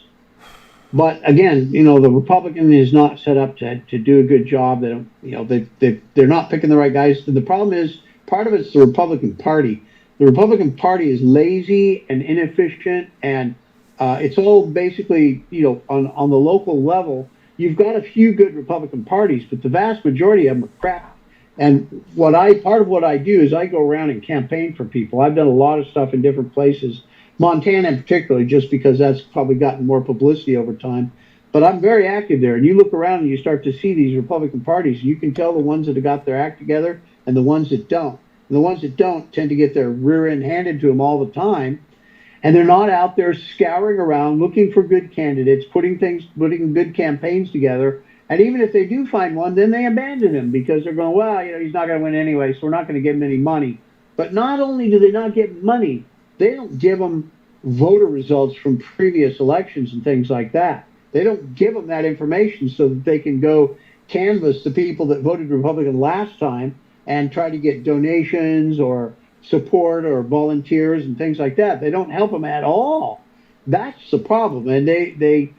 But again, the Republican is not set up to do a good job. They don't, they're not picking the right guys. The problem is, part of it's the Republican Party. The Republican Party is lazy and inefficient, and it's all basically, on the local level. You've got a few good Republican parties, but the vast majority of them are crap. And part of what I do is I go around and campaign for people. I've done a lot of stuff in different places. Montana in particular, just because that's probably gotten more publicity over time. But I'm very active there. And you look around and you start to see these Republican parties. You can tell the ones that have got their act together and the ones that don't. And the ones that don't tend to get their rear end handed to them all the time. And they're not out there scouring around looking for good candidates, putting good campaigns together. And even if they do find one, then they abandon him because they're going, well, he's not going to win anyway, so we're not going to give him any money. But not only do they not get money, they don't give them voter results from previous elections and things like that. They don't give them that information so that they can go canvass the people that voted Republican last time and try to get donations or support or volunteers and things like that. They don't help them at all. That's the problem. And they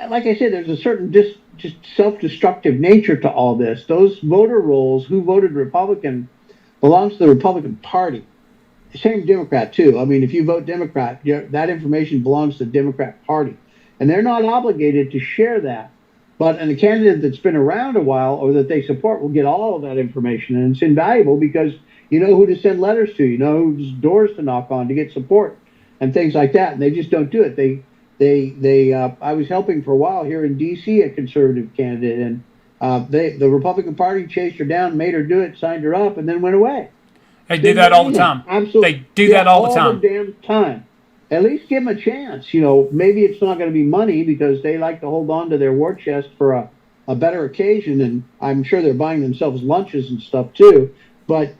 like I said, there's a certain just self-destructive nature to all this. Those voter rolls, who voted Republican, belongs to the Republican Party. Same Democrat too. I mean, if you vote Democrat, that information belongs to the Democrat Party, and they're not obligated to share that. But a candidate that's been around a while or that they support will get all of that information, and it's invaluable because you know who to send letters to, you know whose doors to knock on to get support and things like that. And they just don't do it. I was helping for a while here in D.C. a conservative candidate, and the Republican Party chased her down, made her do it, signed her up, and then went away. They do that all the time. Absolutely. They do that all the time. All the damn time. At least give them a chance. You know, maybe it's not going to be money because they like to hold on to their war chest for a better occasion, and I'm sure they're buying themselves lunches and stuff too. But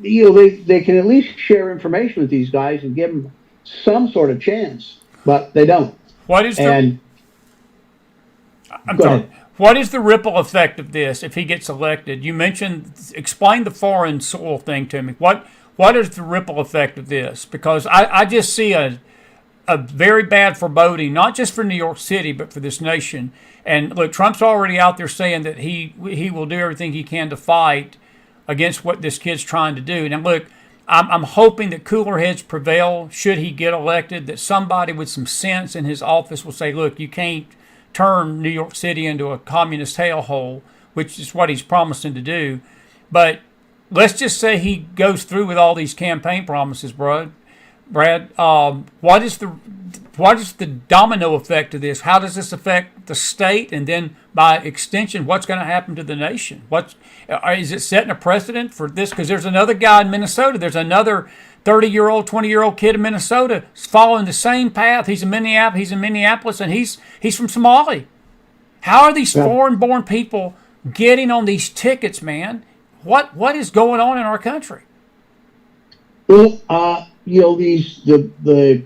you know, they can at least share information with these guys and give them some sort of chance, but they don't. What is I'm sorry. Ahead. What is the ripple effect of this if he gets elected? You mentioned, explain the foreign soil thing to me. What is the ripple effect of this? Because I just see a very bad foreboding, not just for New York City, but for this nation. And look, Trump's already out there saying that he will do everything he can to fight against what this kid's trying to do. Now, look, I'm hoping that cooler heads prevail should he get elected, that somebody with some sense in his office will say, look, you can't turn New York City into a communist hellhole, which is what he's promising to do. But let's just say he goes through with all these campaign promises, Brad. What is the domino effect of this? How does this affect the state, and then by extension, what's going to happen to the nation? Is it setting a precedent for this? Because there's another guy in Minnesota. There's another 30-year-old, 20-year-old kid in Minnesota following the same path. He's in Minneapolis, and he's from Somalia. How are these foreign-born people getting on these tickets, man? What is going on in our country? Well, you know, the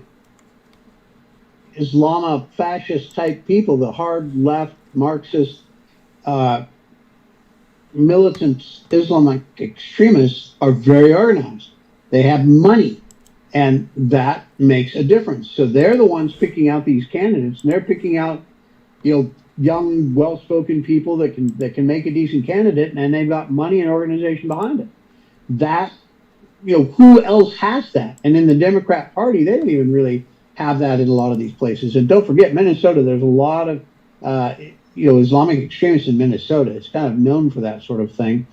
Islamic fascist type people, the hard left Marxist militant Islamic extremists are very organized. They have money, and that makes a difference. So they're the ones picking out these candidates, and they're picking out, you know, young, well-spoken people that can make a decent candidate, and they've got money and organization behind it. That, you know, who else has that? And in the Democrat Party, they don't even really have that in a lot of these places. And don't forget, Minnesota, there's a lot of, you know, Islamic extremists in Minnesota. It's kind of known for that sort of thing.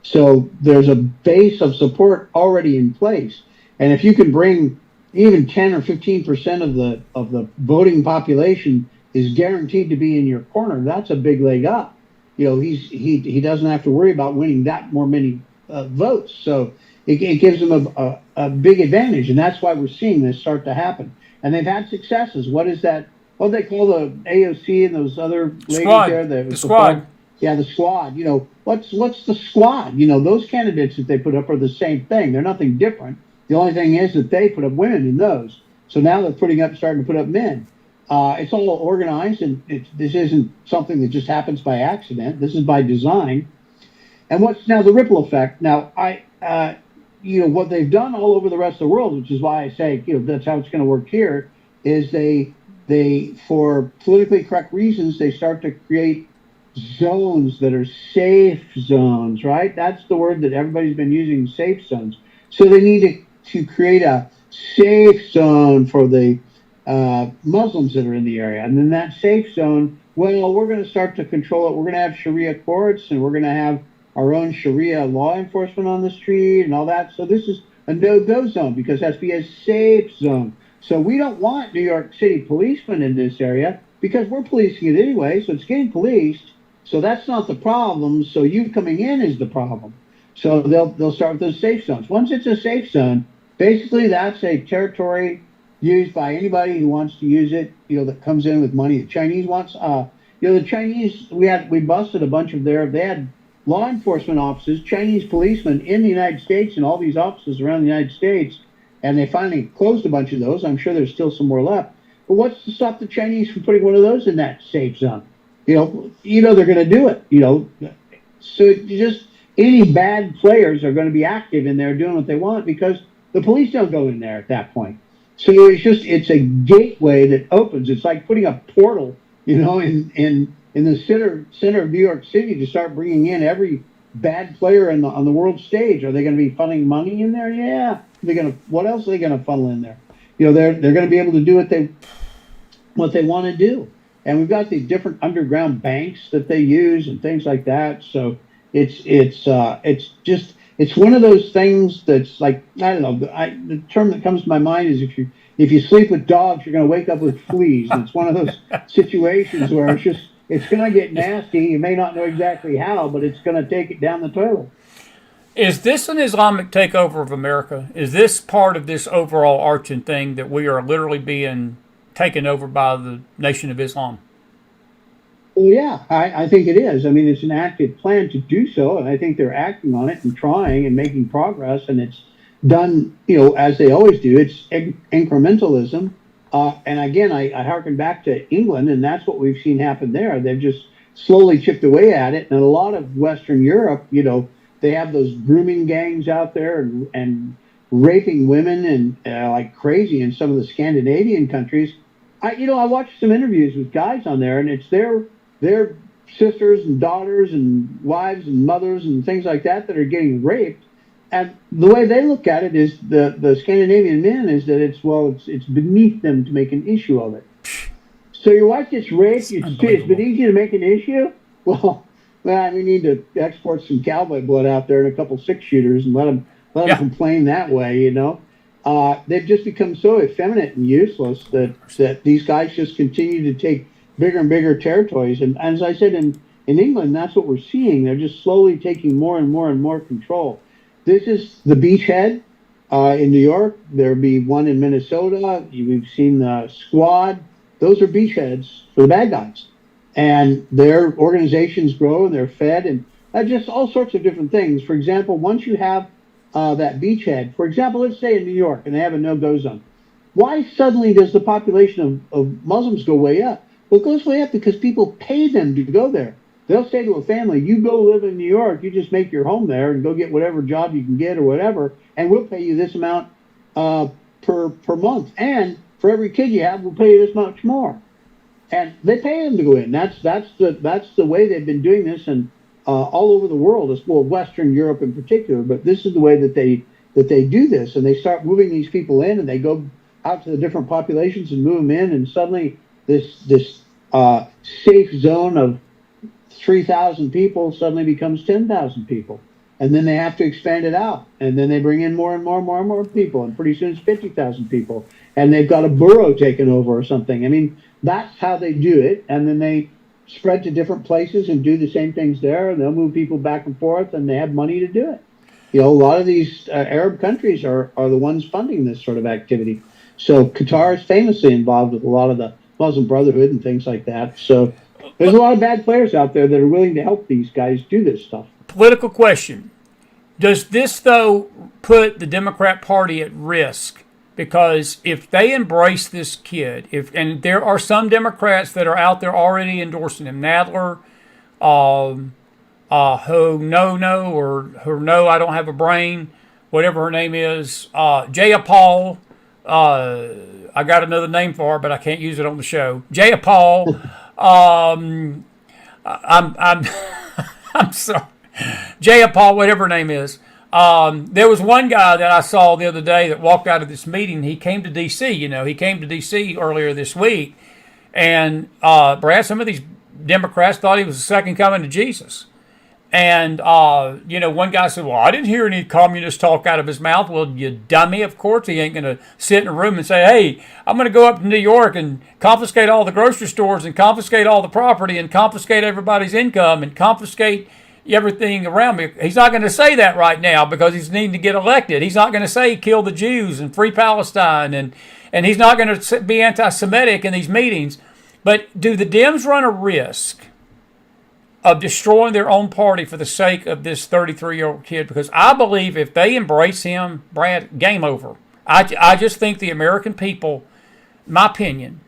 So there's a base of support already in place. And if you can bring even 10 or 15% of the voting population is guaranteed to be in your corner, that's a big leg up. You know, he doesn't have to worry about winning that many votes. So it gives him a big advantage, and that's why we're seeing this start to happen. And they've had successes. What is that? What do they call the AOC and those other ladies squad. there? The squad. Yeah, the squad. You know, what's the squad? You know, those candidates that they put up are the same thing. They're nothing different. The only thing is that they put up women in those. So now they're starting to put up men. It's all organized, and this isn't something that just happens by accident. This is by design. And what's now the ripple effect? Now, you know, what they've done all over the rest of the world, which is why I say, you know, that's how it's going to work here, is they, for politically correct reasons, they start to create zones that are safe zones, right? That's the word that everybody's been using, safe zones. So they need to create a safe zone for the Muslims that are in the area. And then that safe zone, well, we're going to start to control it. We're going to have Sharia courts, and we're going to have our own Sharia law enforcement on the street and all that. So this is a no-go zone because it has to be a safe zone. So we don't want New York City policemen in this area because we're policing it anyway, so it's getting policed. So that's not the problem. So you coming in is the problem. So they'll start with those safe zones. Once it's a safe zone, basically that's a territory used by anybody who wants to use it, you know, that comes in with money. The Chinese wants, you know, the Chinese, we busted a bunch of they had law enforcement offices, Chinese policemen in the United States and all these offices around the United States, and they finally closed a bunch of those. I'm sure there's still some more left. But what's to stop the Chinese from putting one of those in that safe zone? You know they're going to do it, you know. So just any bad players are going to be active in there doing what they want because the police don't go in there at that point. So it's a gateway that opens. It's like putting a portal, you know, in in the center of New York City to start bringing in every bad player on the world stage. Are they going to be funneling money in there? Yeah. What else are they going to funnel in there? They're going to be able to do what they want to do. And we've got these different underground banks that they use and things like that. So it's one of those things that's like, I don't know. The term that comes to my mind is if you sleep with dogs, you're going to wake up with fleas. And it's one of those situations where it's going to get nasty. You may not know exactly how, but it's going to take it down the toilet. Is this an Islamic takeover of America? Is this part of this overall arching thing that we are literally being taken over by the Nation of Islam? Well, yeah, I think it is. I mean, it's an active plan to do so, and I think they're acting on it and trying and making progress, and it's done, as they always do. It's incrementalism. And again, I harken back to England, and that's what we've seen happen there. They've just slowly chipped away at it. And a lot of Western Europe, they have those grooming gangs out there and raping women and like crazy in some of the Scandinavian countries. I watched some interviews with guys on there, and it's their sisters and daughters and wives and mothers and things like that are getting raped. And the way they look at it is the Scandinavian men is that it's beneath them to make an issue of it. So your wife gets raped, it's beneath you to make an issue? Well, we need to export some cowboy blood out there and a couple 6-shooters and let them complain that way, They've just become so effeminate and useless that these guys just continue to take bigger and bigger territories. And as I said, in England, that's what we're seeing. They're just slowly taking more and more and more control. This is the beachhead in New York. There'll be one in Minnesota. We've seen the Squad. Those are beachheads for the bad guys. And their organizations grow and they're fed and just all sorts of different things. For example, once you have that beachhead, for example, let's say in New York and they have a no-go zone, why suddenly does the population of Muslims go way up? Well, it goes way up because people pay them to go there. They'll say to a family, you go live in New York, you just make your home there and go get whatever job you can get or whatever, and we'll pay you this amount per month. And for every kid you have, we'll pay you this much more. And they pay them to go in. That's the way they've been doing this, and all over the world, as well, Western Europe in particular. But this is the way that they do this, and they start moving these people in, and they go out to the different populations and move them in, and suddenly this safe zone of 3,000 people suddenly becomes 10,000 people. And then they have to expand it out. And then they bring in more and more and more and more people. And pretty soon it's 50,000 people. And they've got a borough taken over or something. I mean, that's how they do it. And then they spread to different places and do the same things there. And they'll move people back and forth, and they have money to do it. A lot of these Arab countries are the ones funding this sort of activity. So Qatar is famously involved with a lot of the Muslim Brotherhood and things like that. So there's a lot of bad players out there that are willing to help these guys do this stuff. Political question. Does this, though, put the Democrat Party at risk? Because if they embrace this kid, and there are some Democrats that are out there already endorsing him, Nadler, who I don't have a brain, whatever her name is, Jayapal, I got another name for her, but I can't use it on the show. Jayapal, I'm sorry. Jayapal, whatever her name is. There was one guy that I saw the other day that walked out of this meeting. He came to D.C., He came to D.C. earlier this week. And, Brad, some of these Democrats thought he was the second coming to Jesus. And, one guy said, well, I didn't hear any communist talk out of his mouth. Well, you dummy, of course he ain't going to sit in a room and say, hey, I'm going to go up to New York and confiscate all the grocery stores and confiscate all the property and confiscate everybody's income and confiscate everything around me. He's not going to say that right now because he's needing to get elected. He's not going to say kill the Jews and free Palestine, and he's not going to be anti-Semitic in these meetings. But do the Dems run a risk of destroying their own party for the sake of this 33-year-old kid? Because I believe if they embrace him, Brad, game over. I just think the American people, my opinion,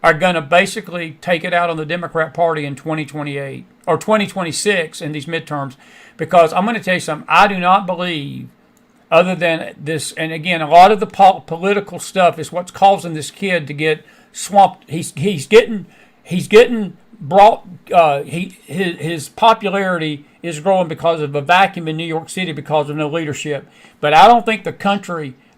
are going to basically take it out on the Democrat Party in 2028 or 2026 in these midterms. Because I'm going to tell you something, I do not believe, other than this, and again, a lot of the political stuff is what's causing this kid to get swamped. He's getting brought his popularity is growing because of a vacuum in New York City because of no leadership. But I don't think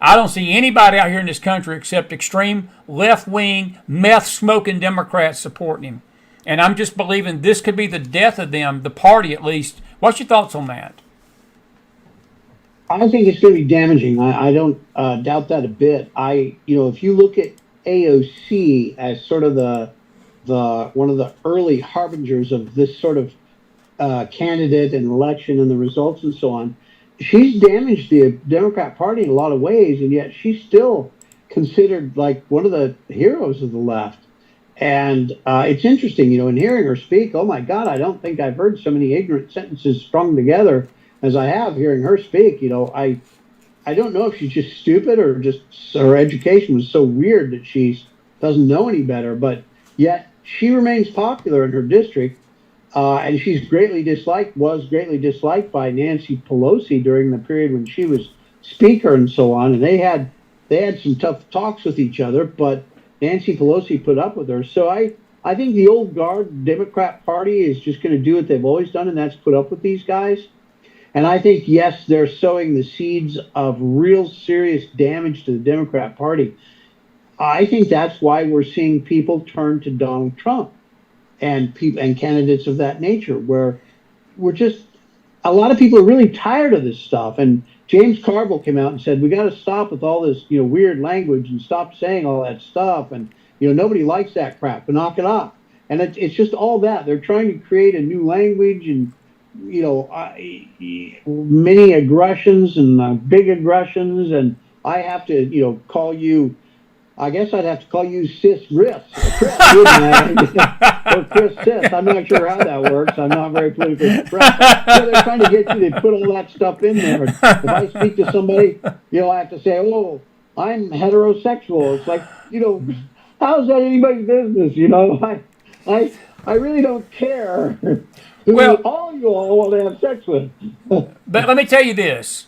I don't see anybody out here in this country except extreme left-wing, meth-smoking Democrats supporting him. And I'm just believing this could be the death of them, the party at least. What's your thoughts on that? I think it's going to be damaging. I don't doubt that a bit. If you look at AOC as sort of the one of the early harbingers of this sort of candidate and election and the results and so on, she's damaged the Democrat Party in a lot of ways, and yet she's still considered like one of the heroes of the left. And it's interesting, in hearing her speak, oh my God, I don't think I've heard so many ignorant sentences strung together as I have hearing her speak. I don't know if she's just stupid or just her education was so weird that she doesn't know any better, but yet she remains popular in her district. And she's was greatly disliked by Nancy Pelosi during the period when she was speaker and so on. And they had some tough talks with each other, but Nancy Pelosi put up with her. So I think the old guard Democrat Party is just going to do what they've always done, and that's put up with these guys. And I think, yes, they're sowing the seeds of real serious damage to the Democrat Party. I think that's why we're seeing people turn to Donald Trump and candidates of that nature, where a lot of people are really tired of this stuff. And James Carville came out and said, we got to stop with all this, weird language and stop saying all that stuff. And, nobody likes that crap, but knock it off. And it's just all that. They're trying to create a new language and, many aggressions and big aggressions. And I have to, call you, I guess I'd have to call you Sis Chris, wouldn't I? Or Chris Sis. I'm not sure how that works. I'm not very politically correct. So they're trying to get you to put all that stuff in there. If I speak to somebody, I have to say, oh, I'm heterosexual. It's like, how's that anybody's business? I really don't care who all you all want to have sex with. But let me tell you this.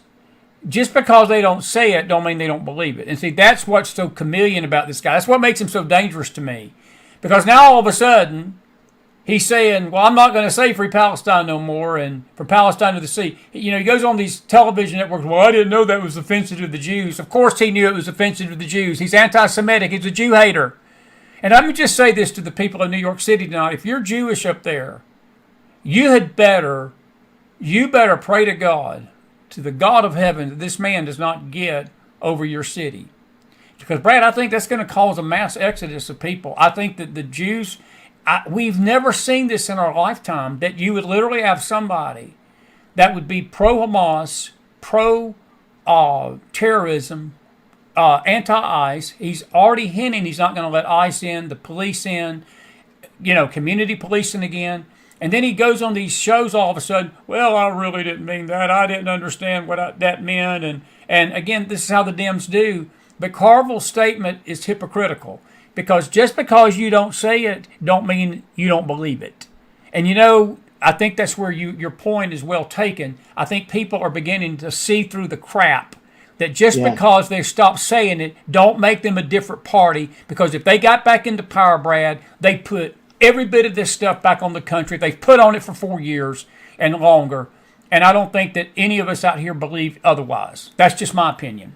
Just because they don't say it don't mean they don't believe it. And see, that's what's so chameleon about this guy. That's what makes him so dangerous to me. Because now all of a sudden, he's saying, well, I'm not going to say free Palestine no more and for Palestine to the sea. He goes on these television networks, well, I didn't know that was offensive to the Jews. Of course he knew it was offensive to the Jews. He's anti-Semitic. He's a Jew hater. And let me just say this to the people of New York City tonight. If you're Jewish up there, you better pray to God, to the God of heaven, that this man does not get over your city. Because, Brad, I think that's going to cause a mass exodus of people. I think that the Jews, we've never seen this in our lifetime, that you would literally have somebody that would be pro-Hamas, pro-terrorism, anti-ICE. He's already hinting he's not going to let ICE in, the police in, community policing again. And then he goes on these shows all of a sudden, well, I really didn't mean that. I didn't understand what that meant. And again, this is how the Dems do. But Carville's statement is hypocritical. Because just because you don't say it, don't mean you don't believe it. And I think that's where your point is well taken. I think people are beginning to see through the crap. That just because they stop saying it, don't make them a different party. Because if they got back into power, Brad, they put every bit of this stuff back on the country. They've put on it for 4 years and longer. And I don't think that any of us out here believe otherwise. That's just my opinion.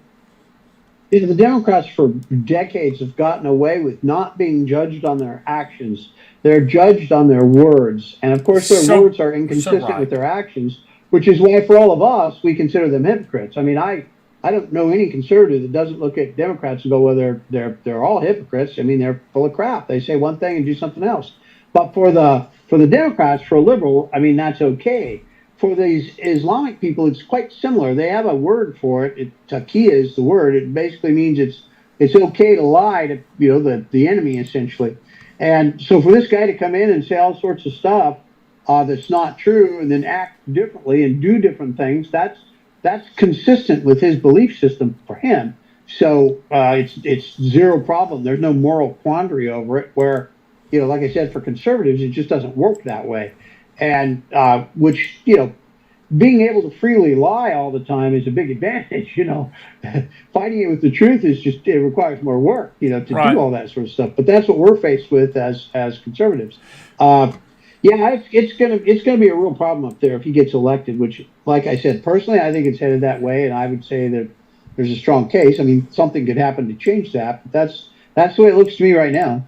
The Democrats for decades have gotten away with not being judged on their actions. They're judged on their words. And of course, their words are inconsistent with their actions, which is why for all of us, we consider them hypocrites. I mean, I don't know any conservative that doesn't look at Democrats and go, well, they're all hypocrites. I mean, they're full of crap. They say one thing and do something else. But for the Democrats, for a liberal, I mean, that's okay. For these Islamic people, it's quite similar. They have a word for it. Taqiyya is the word. It basically means it's okay to lie to the enemy essentially. And so for this guy to come in and say all sorts of stuff that's not true, and then act differently and do different things, that's consistent with his belief system for him. So it's zero problem. There's no moral quandary over it. Where like I said, for conservatives, it just doesn't work that way. And which being able to freely lie all the time is a big advantage. Fighting it with the truth is it requires more work, to do Right. all that sort of stuff. But that's what we're faced with as conservatives. Yeah, it's gonna be a real problem up there if he gets elected. Which, like I said, personally, I think it's headed that way, and I would say that there's a strong case. I mean, something could happen to change that, but that's the way it looks to me right now.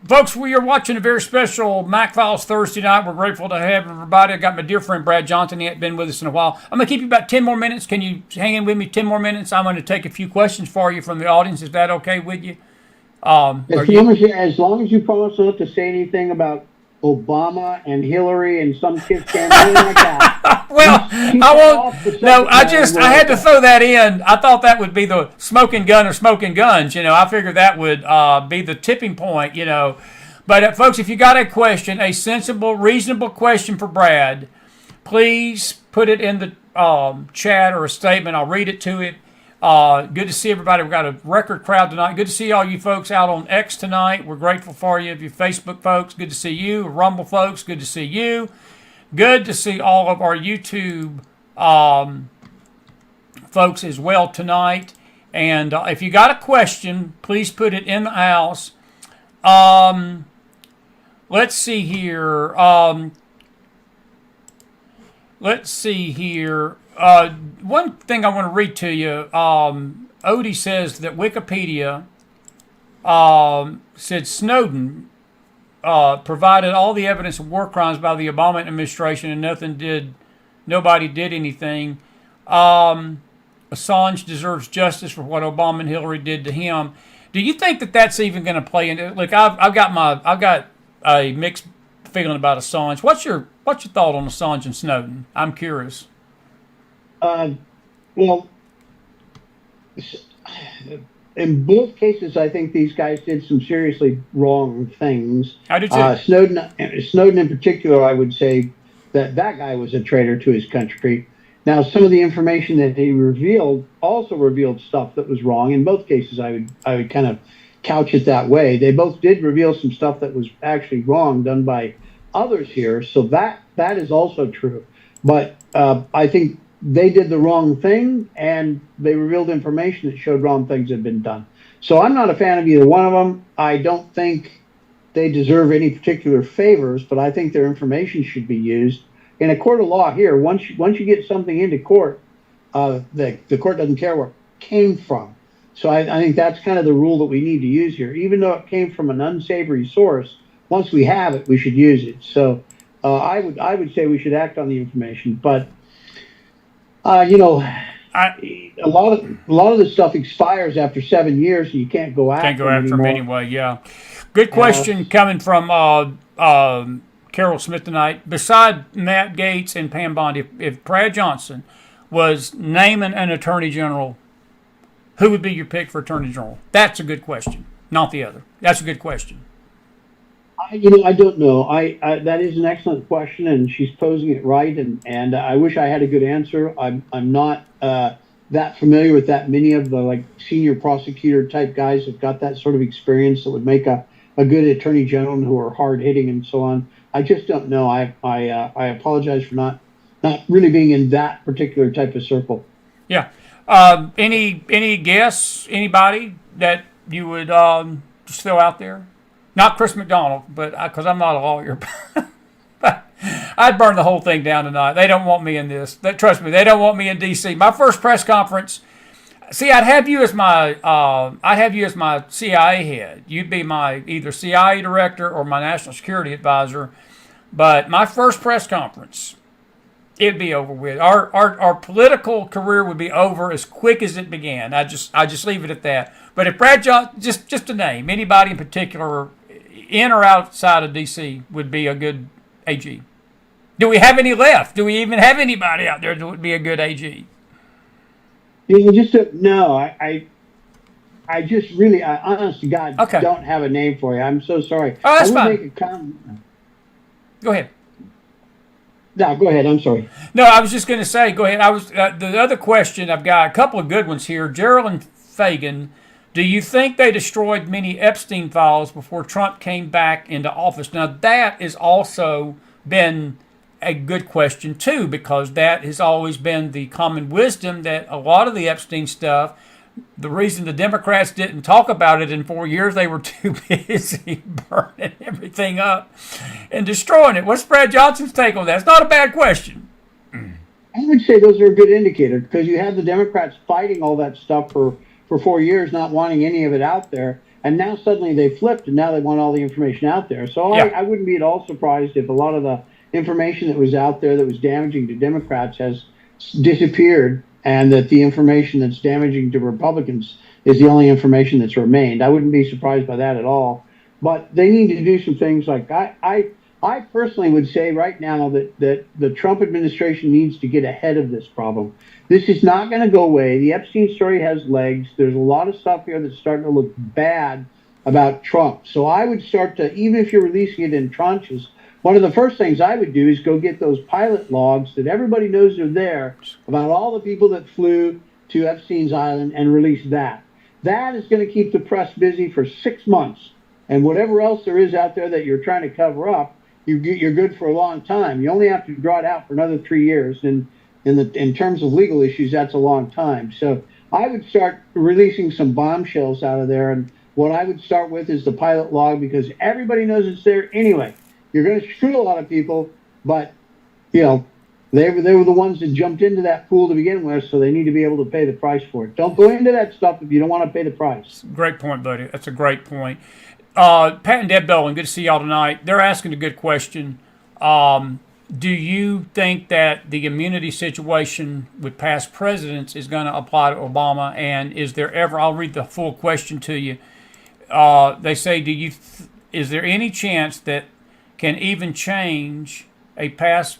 Folks, we are watching a very special McFiles Thursday night. We're grateful to have everybody. I got my dear friend Brad Johnson. He hasn't been with us in a while. I'm going to keep you about 10 more minutes. Can you hang in with me 10 more minutes? I'm going to take a few questions for you from the audience. Is that okay with you? As long as you promise not to say anything about Obama and Hillary and some kids campaign like that. Well, Keep I that won't. off the No, subject matter I had to throw that in. I thought that would be the smoking gun or smoking guns. I figured that would be the tipping point. But folks, if you got a question, a sensible, reasonable question for Brad, please put it in the chat or a statement. I'll read it to it. Good to see everybody. We've got a record crowd tonight. Good to see all you folks out on X tonight. We're grateful for you. If you Facebook folks, good to see you. Rumble folks, good to see you. Good to see all of our YouTube folks as well tonight. And if you got a question, please put it in the house. Let's see here. One thing I want to read to you. Odie says that Wikipedia said Snowden provided all the evidence of war crimes by the Obama administration, and nobody did anything. Assange deserves justice for what Obama and Hillary did to him. Do you think that that's even going to play into? Look, I've got a mixed feeling about Assange. What's your thought on Assange and Snowden? I'm curious. Well, in both cases, I think these guys did some seriously wrong things. I do too. Snowden in particular, I would say that guy was a traitor to his country. Now, some of the information that he revealed also revealed stuff that was wrong. In both cases, I would kind of couch it that way. They both did reveal some stuff that was actually wrong done by others here. So that is also true. But I think they did the wrong thing, and they revealed information that showed wrong things had been done. So I'm not a fan of either one of them. I don't think they deserve any particular favors, but I think their information should be used. In a court of law here, once you get something into court, the court doesn't care where it came from. So I think that's kind of the rule that we need to use here. Even though it came from an unsavory source, once we have it, we should use it. So I would say we should act on the information. But a lot of this stuff expires after 7 years, so you can't go after Can't go after them anyway. Yeah. Good question coming from Carol Smith tonight. Beside Matt Gaetz and Pam Bondi, if Brad Johnson was naming an attorney general, who would be your pick for attorney general? That's a good question, not the other. That's a good question. I don't know. That is an excellent question, and she's posing it right. And I wish I had a good answer. I'm not that familiar with that many of the senior prosecutor type guys who've got that sort of experience that would make a good attorney general who are hard hitting and so on. I just don't know. I apologize for not really being in that particular type of circle. Yeah. Any guess? Anybody that you would just throw out there? Not Chris McDonald, but because I'm not a lawyer. I'd burn the whole thing down tonight. They don't want me in this. Trust me, they don't want me in D.C. My first press conference. See, I'd have you as my CIA head. You'd be my either CIA director or my national security advisor. But my first press conference, it'd be over with. Our political career would be over as quick as it began. I just leave it at that. But if Brad Johnson, just a name, anybody in particular, in or outside of D.C., would be a good AG. Do we have any left? Do we even have anybody out there that would be a good AG? No. I just really, honest to God, don't have a name for you. I'm so sorry. Oh, that's fine. Make a comment. Go ahead. No, go ahead. I'm sorry. No, I was just going to say, go ahead. The other question, I've got a couple of good ones here. Geraldine Fagan, do you think they destroyed many Epstein files before Trump came back into office? Now, that has also been a good question too, because that has always been the common wisdom that a lot of the Epstein stuff, the reason the Democrats didn't talk about it in 4 years, they were too busy burning everything up and destroying it. What's Brad Johnson's take on that? It's not a bad question. I would say those are a good indicator, because you had the Democrats fighting all that stuff for 4 years, not wanting any of it out there. And now suddenly they flipped, and now they want all the information out there. So Yeah. I wouldn't be at all surprised if a lot of the information that was out there that was damaging to Democrats has disappeared, and that the information that's damaging to Republicans is the only information that's remained. I wouldn't be surprised by that at all. But they need to do some things like I personally would say right now that the Trump administration needs to get ahead of this problem. This is not going to go away. The Epstein story has legs. There's a lot of stuff here that's starting to look bad about Trump. So I would start to, even if you're releasing it in tranches, one of the first things I would do is go get those pilot logs that everybody knows are there about all the people that flew to Epstein's Island, and release that. That is going to keep the press busy for 6 months. And whatever else there is out there that you're trying to cover up, you're good for a long time. You only have to draw it out for another 3 years. And in terms of legal issues, that's a long time. So I would start releasing some bombshells out of there. And what I would start with is the pilot log, because everybody knows it's there anyway. You're going to screw a lot of people, but they were the ones that jumped into that pool to begin with, so they need to be able to pay the price for it. Don't go into that stuff if you don't want to pay the price. Great point, buddy. That's a great point. Pat and Deb Dolan, good to see y'all tonight. They're asking a good question. Do you think that the immunity situation with past presidents is going to apply to Obama? And is there ever, I'll read the full question to you. They say, is there any chance that can even change a past,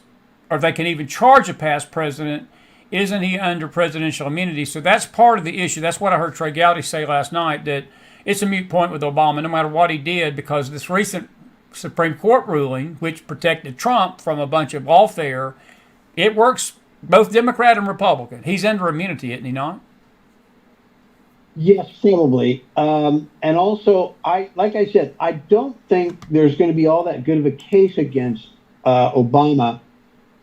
or they can even charge a past president? Isn't he under presidential immunity? So that's part of the issue. That's what I heard Trey Gowdy say last night, that it's a moot point with Obama, no matter what he did, because this recent Supreme Court ruling, which protected Trump from a bunch of lawfare, it works both Democrat and Republican. He's under immunity, isn't he not? Yes, probably. And also, like I said, I don't think there's going to be all that good of a case against Obama,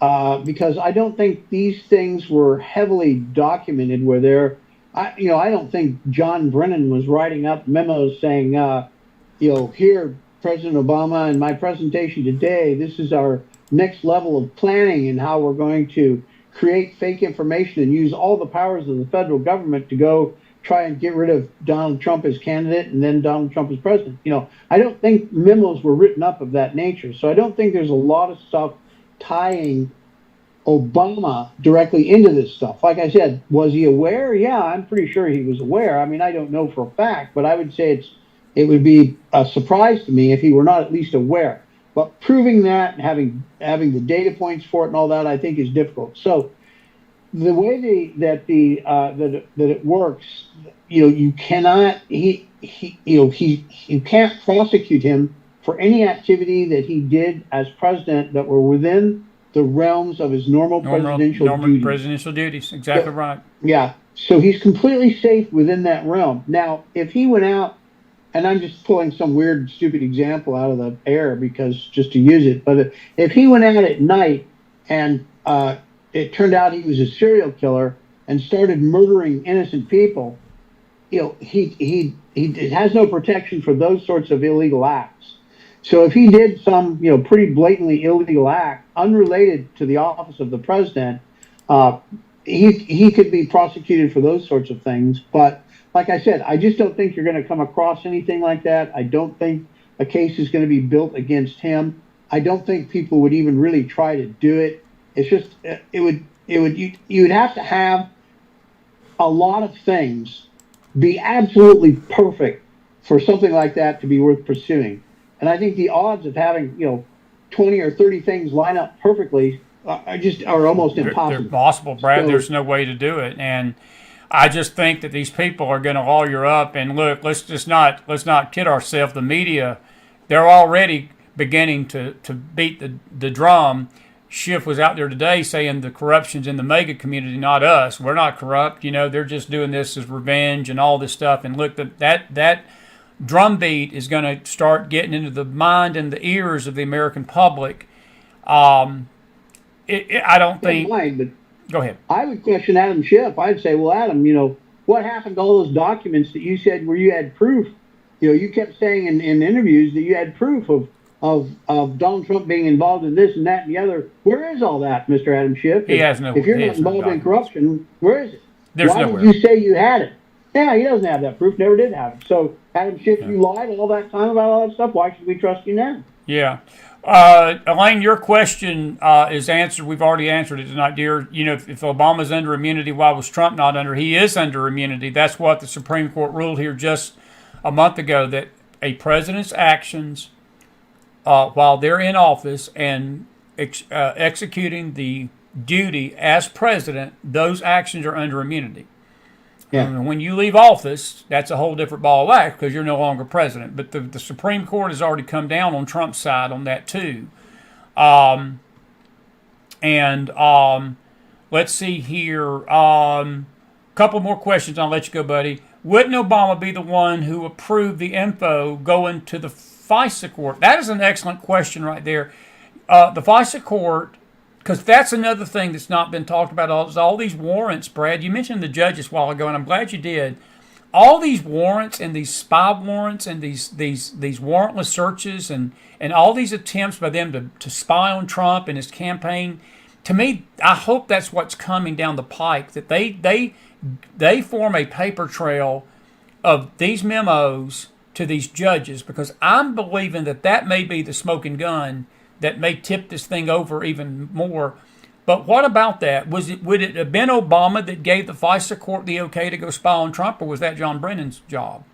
because I don't think these things were heavily documented. I don't think John Brennan was writing up memos saying, here, President Obama, in my presentation today, this is our next level of planning and how we're going to create fake information and use all the powers of the federal government to go try and get rid of Donald Trump as candidate and then Donald Trump as president. I don't think memos were written up of that nature. So I don't think there's a lot of stuff tying Obama directly into this stuff. Like I said, was he aware? Yeah, I'm pretty sure he was aware. I mean, I don't know for a fact, but I would say it would be a surprise to me if he were not at least aware. But proving that and having the data points for it and all that, I think is difficult. So the way that it works, you cannot you can't prosecute him for any activity that he did as president that were within the realms of his normal presidential duties. Exactly right. Yeah. So he's completely safe within that realm. Now, if he went out, and I'm just pulling some weird, stupid example out of the air just to use it, but if he went out at night and it turned out he was a serial killer and started murdering innocent people, he has no protection for those sorts of illegal acts. So if he did some, pretty blatantly illegal act unrelated to the office of the president, he could be prosecuted for those sorts of things. But like I said, I just don't think you're going to come across anything like that. I don't think a case is going to be built against him. I don't think people would even really try to do it. It's just you would have to have a lot of things be absolutely perfect for something like that to be worth pursuing. And I think the odds of having 20 or 30 things line up perfectly are almost impossible. They're impossible, Brad. So, there's no way to do it. And I just think that these people are going to lawyer up. And look, let's not kid ourselves. The media, they're already beginning to beat the drum. Schiff was out there today saying the corruption's in the MAGA community, not us. We're not corrupt. They're just doing this as revenge and all this stuff. And look, that drumbeat is going to start getting into the mind and the ears of the American public. I don't Don't think. mind, but Go ahead. I would question Adam Schiff. I'd say, well, Adam, what happened to all those documents that you said where you had proof? You kept saying in interviews that you had proof of Donald Trump being involved in this and that and the other. Where is all that, Mr. Adam Schiff? He has no. If you're He not has no involved in documents. corruption, where is it? There's Why nowhere. did you say you had it? Yeah, he doesn't have that proof. Never did have it. So, Adam Schiff, you lied all that time about all that stuff. Why should we trust you now? Yeah. Elaine, your question is answered. We've already answered it tonight, dear. If Obama's under immunity, why was Trump not under? He is under immunity. That's what the Supreme Court ruled here just a month ago, that a president's actions while they're in office and executing the duty as president, those actions are under immunity. Yeah. When you leave office, that's a whole different ball of wax because you're no longer president. But the Supreme Court has already come down on Trump's side on that too. Let's see here. Couple more questions. I'll let you go, buddy. Wouldn't Obama be the one who approved the info going to the FISA court? That is an excellent question right there. The FISA court, because that's another thing that's not been talked about. All these warrants, Brad. You mentioned the judges a while ago, and I'm glad you did. All these warrants and these spy warrants and these warrantless searches and all these attempts by them to spy on Trump and his campaign. To me, I hope that's what's coming down the pike. That they form a paper trail of these memos to these judges, because I'm believing that may be the smoking gun that may tip this thing over even more. But what about that? Would it have been Obama that gave the FISA court the okay to go spy on Trump, or was that John Brennan's job?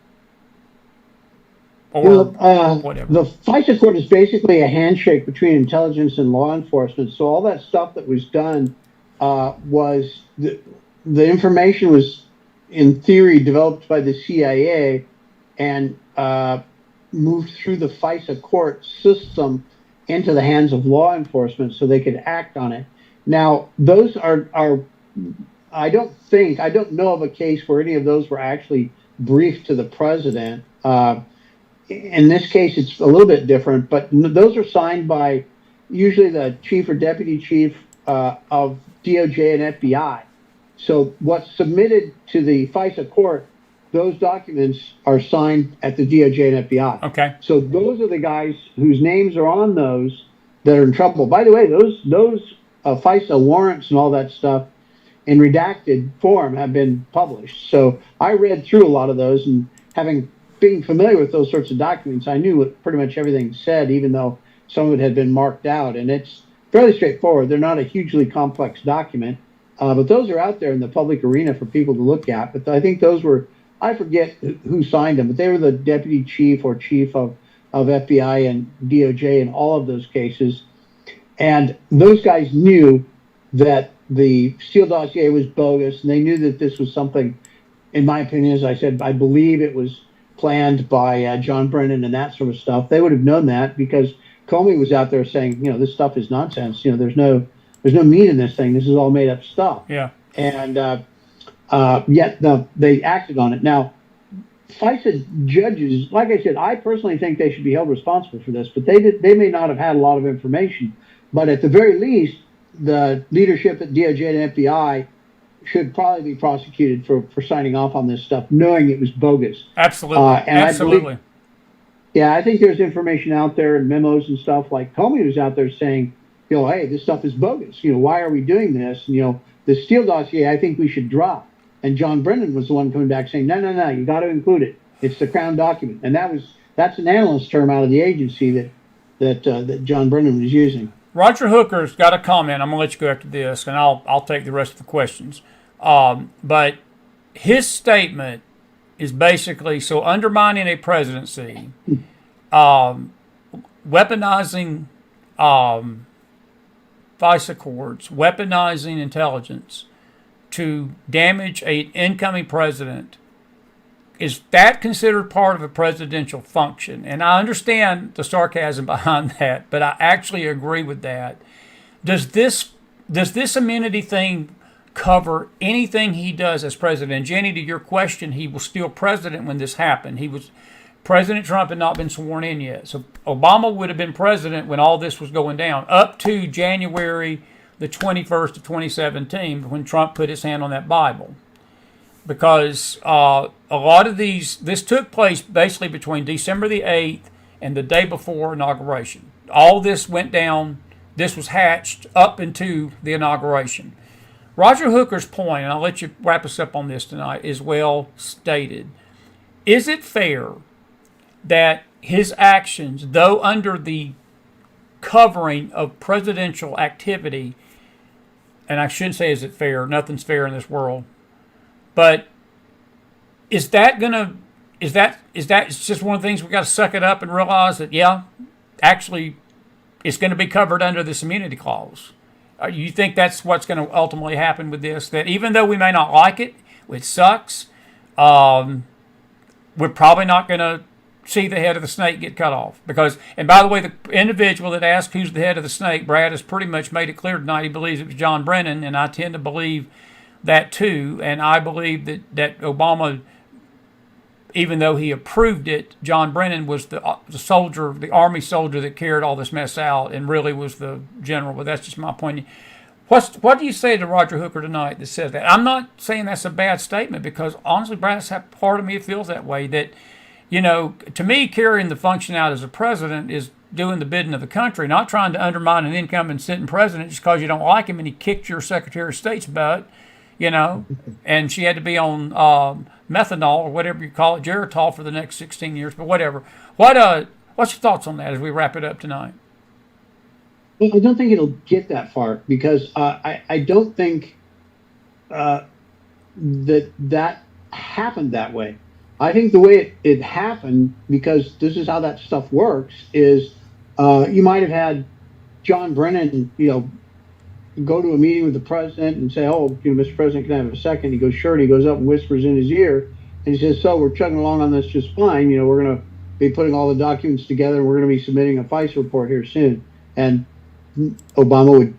Or whatever. The FISA court is basically a handshake between intelligence and law enforcement. So all that stuff that was done was the information was, in theory, developed by the CIA and moved through the FISA court system into the hands of law enforcement so they could act on it. Now, those are I don't know of a case where any of those were actually briefed to the president. In this case, it's a little bit different, but those are signed by usually the chief or deputy chief of DOJ and FBI. So what's submitted to the FISA court, those documents are signed at the DOJ and FBI. Okay. So those are the guys whose names are on those that are in trouble. By the way, those FISA warrants and all that stuff in redacted form have been published. So I read through a lot of those, and being familiar with those sorts of documents, I knew what pretty much everything said, even though some of it had been marked out. And it's fairly straightforward. They're not a hugely complex document, but those are out there in the public arena for people to look at. But I think those were, I forget who signed them, but they were the deputy chief or chief of FBI and DOJ in all of those cases. And those guys knew that the Steele dossier was bogus, and they knew that this was something, in my opinion, as I said, I believe it was planned by John Brennan and that sort of stuff. They would have known that because Comey was out there saying, this stuff is nonsense. There's no meat in this thing. This is all made up stuff. Yeah. And yet they acted on it. Now, FISA judges, like I said, I personally think they should be held responsible for this, but they may not have had a lot of information. But at the very least, the leadership at DOJ and FBI should probably be prosecuted for signing off on this stuff, knowing it was bogus. Absolutely. Absolutely. I think there's information out there and memos and stuff, like Comey was out there saying, hey, this stuff is bogus. Why are we doing this? And, the Steele dossier, I think we should drop. And John Brennan was the one coming back saying, no, you got to include it. It's the Crown document. And that's an analyst term out of the agency that John Brennan was using. Roger Hooker's got a comment. I'm going to let you go after this, and I'll take the rest of the questions. But his statement is basically, so undermining a presidency, weaponizing FISA courts, weaponizing intelligence to damage an incoming president, is that considered part of a presidential function? And I understand the sarcasm behind that, but I actually agree with that. Does this immunity thing cover anything he does as president? And Jenny, to your question, he was still president when this happened. President Trump had not been sworn in yet. So Obama would have been president when all this was going down, up to January the 21st of 2017 when Trump put his hand on that Bible. Because a lot of this took place basically between December the 8th and the day before inauguration. All this went down, this was hatched up into the inauguration. Roger Hooker's point, and I'll let you wrap us up on this tonight, is well stated. Is it fair that his actions, though under the covering of presidential activity, and I shouldn't say is it fair, nothing's fair in this world, but it's just one of the things we got to suck it up and realize that, yeah, actually it's going to be covered under this immunity clause. You think that's what's going to ultimately happen with this? That even though we may not like it, it sucks, we're probably not going to see the head of the snake get cut off. Because, and by the way, the individual that asked who's the head of the snake, Brad, has pretty much made it clear tonight he believes it was John Brennan, and I tend to believe that too. And I believe that Obama, even though he approved it, John Brennan was the soldier, the army soldier that carried all this mess out and really was the general. But that's just my point. What do you say to Roger Hooker tonight that says that? I'm not saying that's a bad statement because honestly, Brad, that's part of me that feels that way. That, you know, to me, carrying the function out as a president is doing the bidding of the country, not trying to undermine an incumbent sitting president just because you don't like him and he kicked your Secretary of State's butt, you know, and she had to be on methanol or whatever you call it, Geritol for the next 16 years, but whatever. What's your thoughts on that as we wrap it up tonight? I don't think it'll get that far because I don't think that happened that way. I think the way it happened, because this is how that stuff works, is you might have had John Brennan, go to a meeting with the president and say, "Oh, Mr. President, can I have a second?" He goes, "Sure." And he goes up and whispers in his ear, and he says, "So we're chugging along on this just fine. We're going to be putting all the documents together, and we're going to be submitting a FISA report here soon." And Obama would,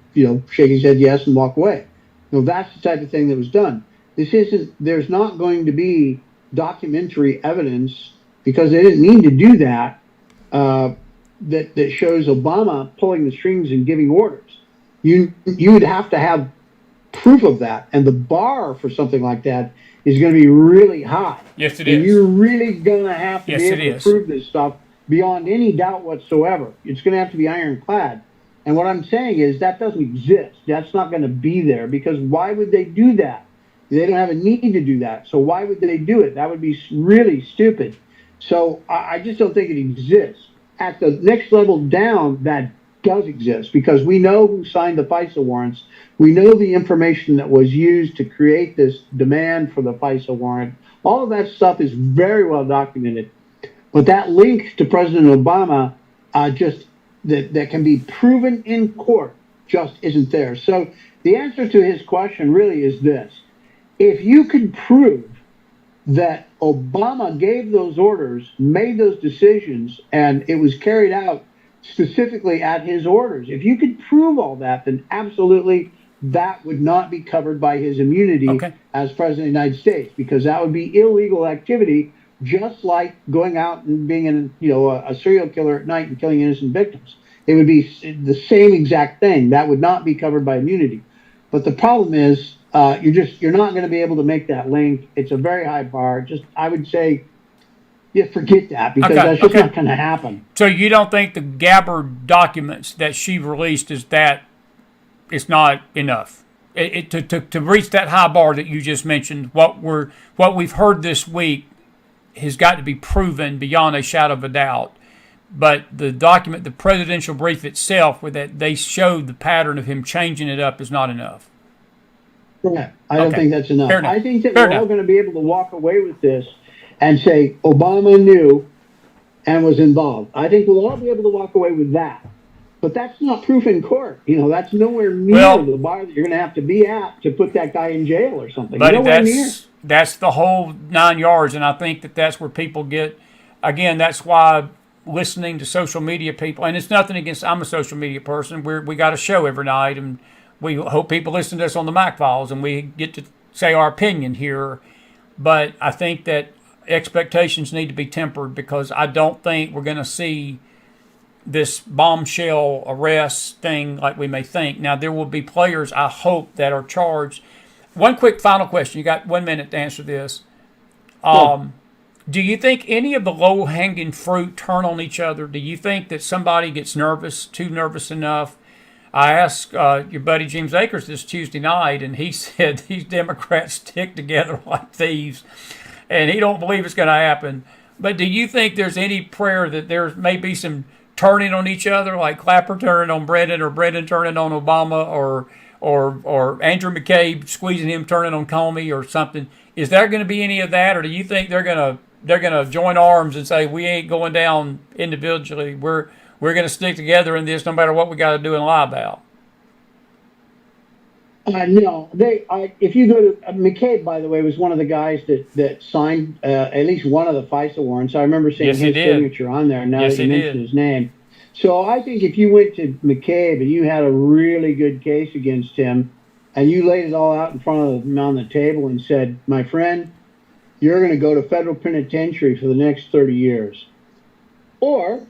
shake his head yes and walk away. That's the type of thing that was done. There's not going to be documentary evidence because they didn't need to do that. That shows Obama pulling the strings and giving orders. You would have to have proof of that, and the bar for something like that is going to be really high. Yes, it and is. You're really going to have to yes, be able to prove this stuff beyond any doubt whatsoever. It's going to have to be ironclad. And what I'm saying is that doesn't exist. That's not going to be there because why would they do that? They don't have a need to do that. So why would they do it? That would be really stupid. So I just don't think it exists. At the next level down, that does exist because we know who signed the FISA warrants. We know the information that was used to create this demand for the FISA warrant. All of that stuff is very well documented. But that link to President Obama that can be proven in court just isn't there. So the answer to his question really is this. If you could prove that Obama gave those orders, made those decisions, and it was carried out specifically at his orders, if you could prove all that, then absolutely that would not be covered by his immunity as President of the United States, because that would be illegal activity, just like going out and being a serial killer at night and killing innocent victims. It would be the same exact thing. That would not be covered by immunity. But the problem is you're not going to be able to make that link. It's a very high bar. I would say, forget that because that's just not going to happen. So you don't think the Gabbard documents that she released is that it's not enough to reach that high bar that you just mentioned? What we've heard this week has got to be proven beyond a shadow of a doubt. But the document, the presidential brief itself, where that they showed the pattern of him changing it up, is not enough. Yeah, I don't think that's enough. I think that we're all going to be able to walk away with this and say Obama knew and was involved. I think we'll all be able to walk away with that. But that's not proof in court. That's nowhere near the bar that you're going to have to be at to put that guy in jail or something. But that's the whole 9 yards, and I think that's where people get. Again, that's why listening to social media people, and it's nothing against. I'm a social media person. We got a show every night, and we hope people listen to us on the McFiles, and we get to say our opinion here. But I think that expectations need to be tempered because I don't think we're going to see this bombshell arrest thing like we may think. Now, there will be players, I hope, that are charged. One quick final question. You got 1 minute to answer this. Do you think any of the low-hanging fruit turn on each other? Do you think that somebody gets nervous, too nervous enough? I asked your buddy James Akers this Tuesday night, and he said these Democrats stick together like thieves, and he don't believe it's going to happen. But do you think there's any prayer that there may be some turning on each other, like Clapper turning on Brennan, or Brennan turning on Obama, or Andrew McCabe squeezing him, turning on Comey, or something? Is there going to be any of that, or do you think they're going to join arms and say we ain't going down individually? We're going to stick together in this, no matter what we got to do and lie about. No, if you go to McCabe, by the way, was one of the guys that signed at least one of the FISA warrants. I remember seeing his signature on there. Now that you mentioned his name, so I think if you went to McCabe and you had a really good case against him, and you laid it all out in front of him on the table and said, "My friend, you're going to go to federal penitentiary for the next 30 years, or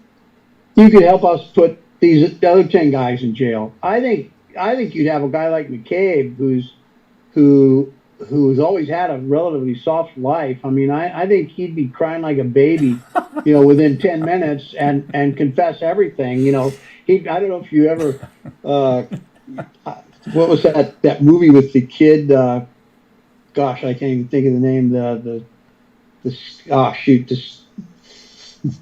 you could help us put these other 10 guys in jail." I think you'd have a guy like McCabe who's always had a relatively soft life. I mean, I think he'd be crying like a baby, within 10 minutes and confess everything. I don't know if you ever, what was that movie with the kid? Gosh, I can't even think of the name.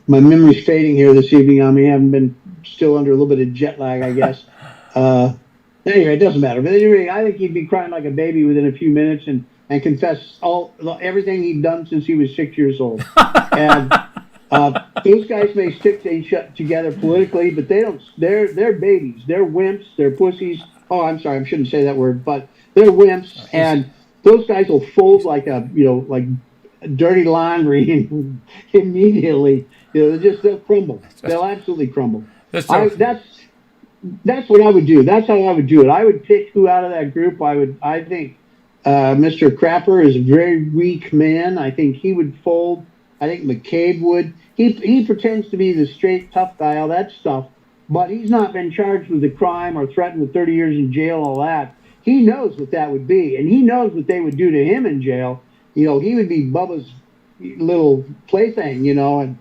My memory's fading here this evening on me. I haven't been still under a little bit of jet lag, I guess. Anyway, it doesn't matter. But anyway, I think he'd be crying like a baby within a few minutes and confess everything he'd done since he was 6 years old. And those guys may stick together politically, but they don't. They're babies. They're wimps. They're pussies. Oh, I'm sorry. I shouldn't say that word. But they're wimps, and those guys will fold like like dirty laundry immediately. They'll crumble. They'll absolutely crumble. That's what I would do. That's how I would do it. I would pick who out of that group I think Mr. Crapper is a very weak man. I think he would fold. I think McCabe would. He pretends to be the straight tough guy, all that stuff, but he's not been charged with a crime or threatened with 30 years in jail, all that. He knows what that would be, and he knows what they would do to him in jail. He would be Bubba's little plaything, and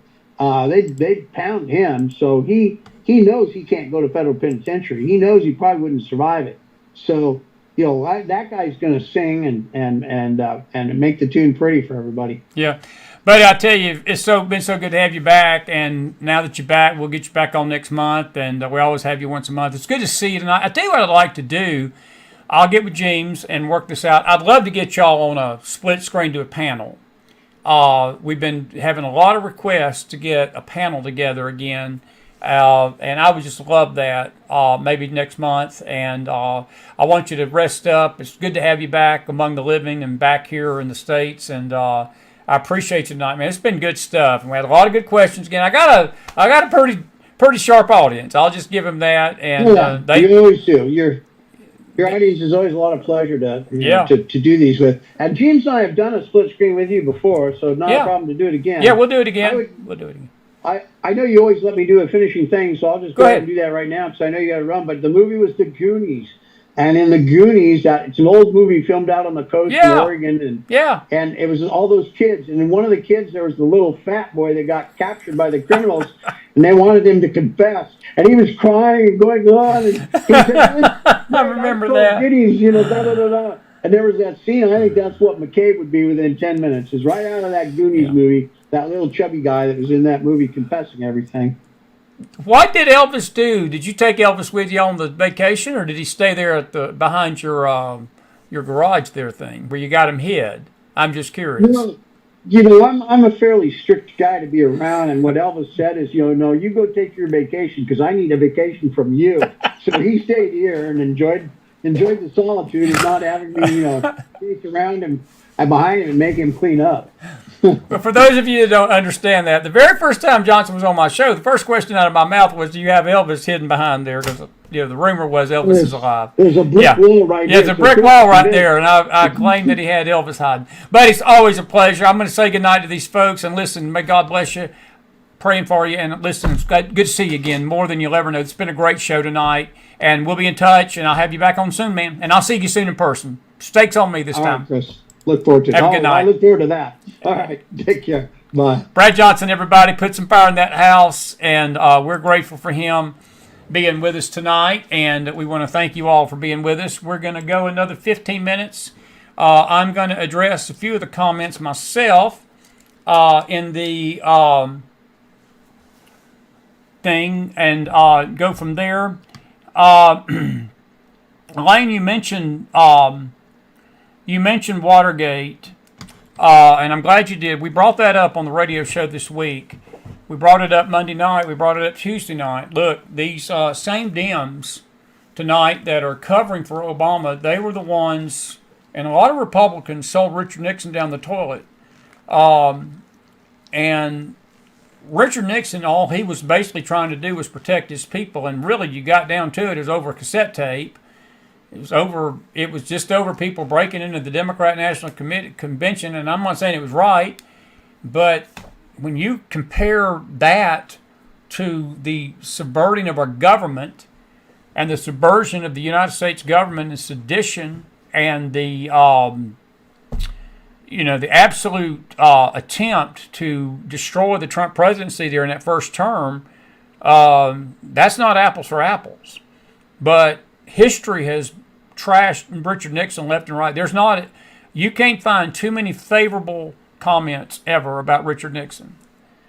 they'd pound him. So he knows he can't go to federal penitentiary. He knows he probably wouldn't survive it. So, that guy's going to sing and make the tune pretty for everybody. Yeah. But I tell you, it's been so good to have you back. And now that you're back, we'll get you back on next month. And we always have you once a month. It's good to see you tonight. I tell you what I'd like to do. I'll get with James and work this out. I'd love to get y'all on a split screen to a panel. We've been having a lot of requests to get a panel together again. And I would just love that, maybe next month. And I want you to rest up. It's good to have you back among the living and back here in the States. And I appreciate you tonight, man. It's been good stuff. And we had a lot of good questions. Again, I got a pretty sharp audience. I'll just give them that. And you always do. Your audience is always a lot of pleasure to do these with. And James and I have done a split screen with you before, so not a problem to do it again. Yeah, we'll do it again. I know you always let me do a finishing thing, so I'll just go ahead and do that right now because I know you got to run. But the movie was The Goonies. And in The Goonies, it's an old movie filmed out on the coast in Oregon. And it was all those kids. And in one of the kids, there was the little fat boy that got captured by the criminals. And they wanted him to confess. And he was crying and going on. And he said, I remember that. Goonies, da-da-da-da. And there was that scene. I think that's what McCabe would be within 10 minutes. Is right out of that Goonies movie, that little chubby guy that was in that movie confessing everything. What did Elvis do? Did you take Elvis with you on the vacation, or did he stay there at behind your garage there thing where you got him hid? I'm just curious. I'm a fairly strict guy to be around, and what Elvis said is, no, you go take your vacation because I need a vacation from you. So he stayed here and enjoyed the solitude of not having me, chase around him and behind him and make him clean up. But for those of you that don't understand that, the very first time Johnson was on my show, the first question out of my mouth was, "Do you have Elvis hidden behind there?" Because the rumor was Elvis is alive. There's a brick wall right there. Yeah, there's a brick wall right there, and I claimed that he had Elvis hiding. But it's always a pleasure. I'm going to say goodnight to these folks, and listen, may God bless you. praying for you. And listen, it's good to see you again, more than you'll ever know. It's been a great show tonight, and we'll be in touch, and I'll have you back on soon, man. And I'll see you soon in person. Stakes on me this All time. right, Chris. Look forward to it. Have a good night. I look forward to that. All right. Take care. Bye. Brad Johnson, everybody, put some fire in that house, and we're grateful for him being with us tonight, and we want to thank you all for being with us. We're going to go another 15 minutes. I'm going to address a few of the comments myself in the thing and go from there. Elaine, you mentioned Watergate. And I'm glad you did. We brought that up on the radio show this week. We brought it up Monday night. We brought it up Tuesday night. Look, these same Dems tonight that are covering for Obama, they were the ones, and a lot of Republicans sold Richard Nixon down the toilet. And Richard Nixon, all he was basically trying to do was protect his people. And really, you got down to it, it was over a cassette tape. It was just over people breaking into the Democrat National Convention, and I'm not saying it was right, but when you compare that to the subverting of our government and the subversion of the United States government and sedition and the the absolute attempt to destroy the Trump presidency there in that first term, that's not apples for apples. But history has trashed Richard Nixon left and right. You can't find too many favorable comments ever about Richard Nixon.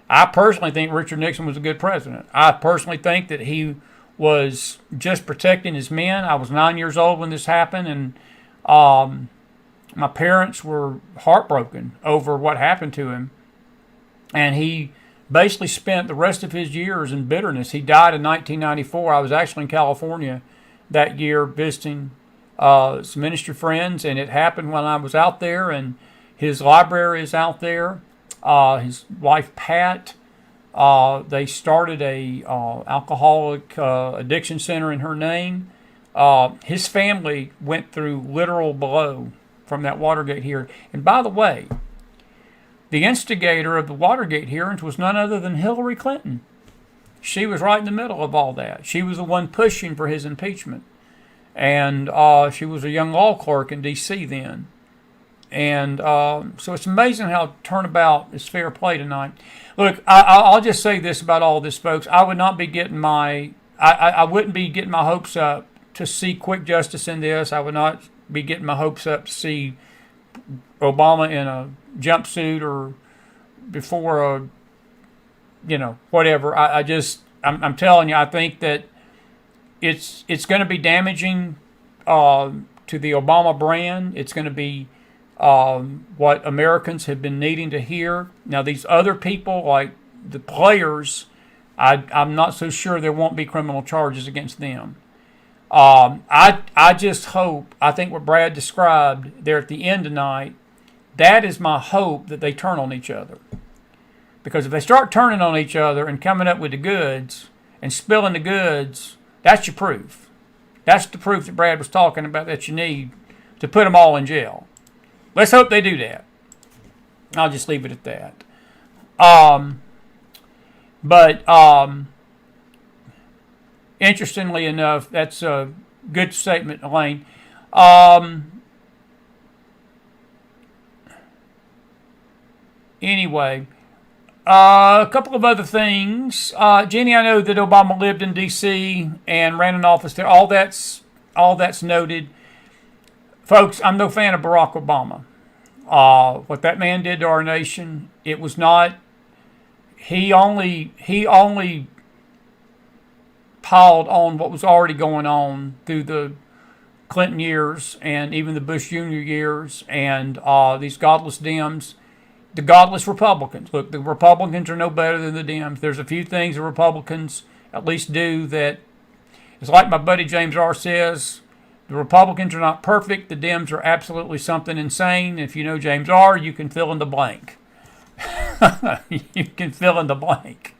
I personally think Richard Nixon was a good president. I personally think that he was just protecting his men. I was 9 years old when this happened, and my parents were heartbroken over what happened to him. And he basically spent the rest of his years in bitterness. He died in 1994. I was actually in California that year visiting some ministry friends, and it happened when I was out there, and his library is out there. His wife, Pat, they started a alcoholic addiction center in her name. His family went through literal blow from that Watergate hearing. And by the way, the instigator of the Watergate hearings was none other than Hillary Clinton. She was right in the middle of all that. She was the one pushing for his impeachment. And she was a young law clerk in D.C. then. And so it's amazing how turnabout is fair play tonight. Look, I'll just say this about all this, folks. I wouldn't be getting my hopes up to see quick justice in this. I would not be getting my hopes up to see Obama in a jumpsuit or before a, whatever. I'm telling you, I think that it's going to be damaging to the Obama brand. It's going to be what Americans have been needing to hear. Now, these other people, like the players, I'm not so sure there won't be criminal charges against them. I just hope, I think what Brad described there at the end tonight, that is my hope, that they turn on each other. Because if they start turning on each other and coming up with the goods and spilling the goods, that's your proof. That's the proof that Brad was talking about that you need to put them all in jail. Let's hope they do that. I'll just leave it at that. Interestingly enough, that's a good statement, Elaine. Anyway, a couple of other things. Jenny, I know that Obama lived in D.C. and ran an office there. All that's noted. Folks, I'm no fan of Barack Obama. What that man did to our nation, it was not. He only piled on what was already going on through the Clinton years and even the Bush Jr. years and these godless Dems, the godless Republicans. Look, the Republicans are no better than the Dems. There's a few things the Republicans at least do that is like my buddy James R. says. The Republicans are not perfect. The Dems are absolutely something insane. If you know James R., you can fill in the blank. You can fill in the blank.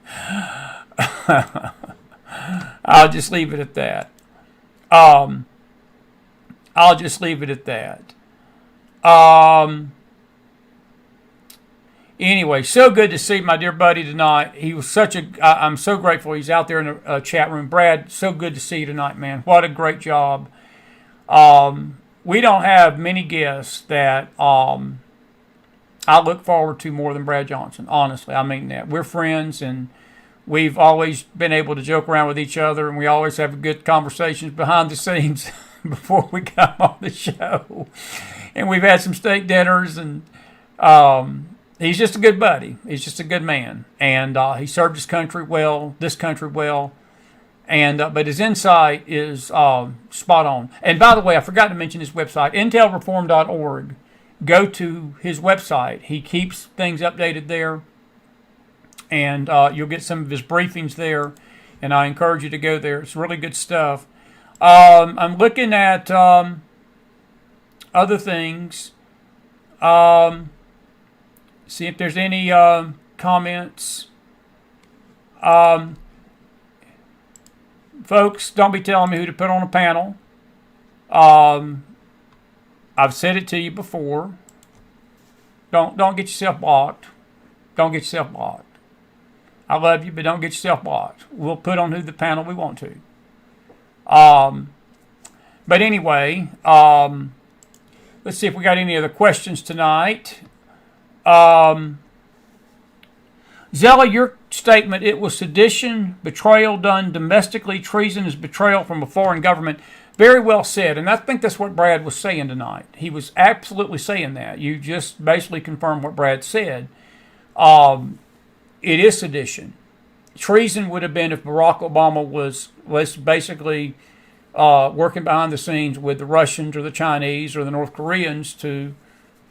I'll just leave it at that. Anyway, so good to see my dear buddy tonight. He was I'm so grateful he's out there in the chat room. Brad, so good to see you tonight, man. What a great job. We don't have many guests that I look forward to more than Brad Johnson. Honestly, I mean that. We're friends, and we've always been able to joke around with each other, and we always have good conversations behind the scenes before we come on the show. And we've had some steak dinners, and he's just a good buddy. He's just a good man, and he served his country well, this country well, and but his insight is spot on. And by the way, I forgot to mention his website, intelreform.org. Go to his website. He keeps things updated there, and you'll get some of his briefings there, and I encourage you to go there. It's really good stuff. I'm looking at other things. See if there's any comments. Folks, don't be telling me who to put on a panel. I've said it to you before. Don't get yourself blocked. Don't get yourself blocked. I love you, but don't get yourself blocked. We'll put on who the panel we want to. But anyway, let's see if we got any other questions tonight. Zella, your statement, it was sedition, betrayal done domestically. Treason is betrayal from a foreign government. Very well said, and I think that's what Brad was saying tonight. He was absolutely saying that. You just basically confirmed what Brad said. It is sedition. Treason would have been if Barack Obama was basically working behind the scenes with the Russians or the Chinese or the North Koreans to,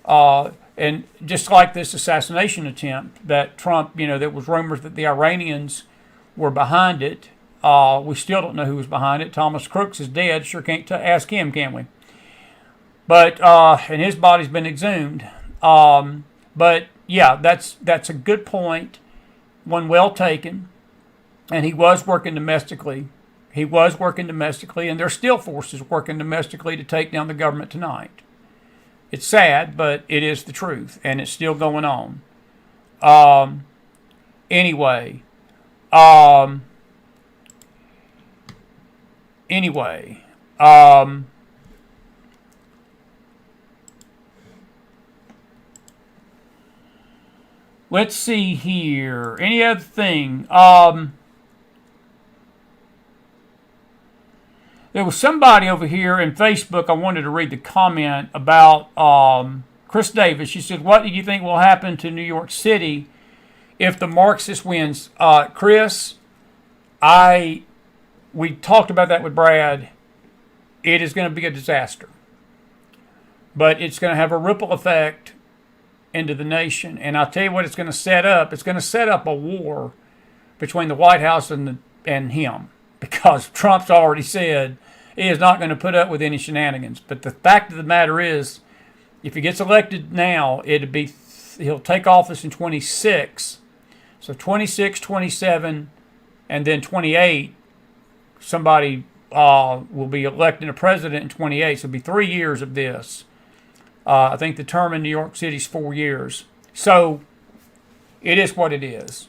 and just like this assassination attempt that Trump, there was rumors that the Iranians were behind it. We still don't know who was behind it. Thomas Crooks is dead. Sure can't ask him, can we? But and his body's been exhumed. But yeah, that's a good point. One well taken. And he was working domestically. He was working domestically, and there's still forces working domestically to take down the government tonight. It's sad, but it is the truth, and it's still going on. Anyway. Let's see here. Any other thing? There was somebody over here in Facebook. I wanted to read the comment about Chris Davis. She said, "What do you think will happen to New York City if the Marxist wins?" Chris, we talked about that with Brad. It is going to be a disaster, but it's going to have a ripple effect into the nation. And I'll tell you what it's going to set up. It's going to set up a war between the White House and him, because Trump's already said he is not going to put up with any shenanigans. But the fact of the matter is, if he gets elected now, he'll take office in 26. So 26, 27, and then 28, somebody will be electing a president in 28. So it'll be 3 years of this. I think the term in New York City is 4 years. So it is what it is.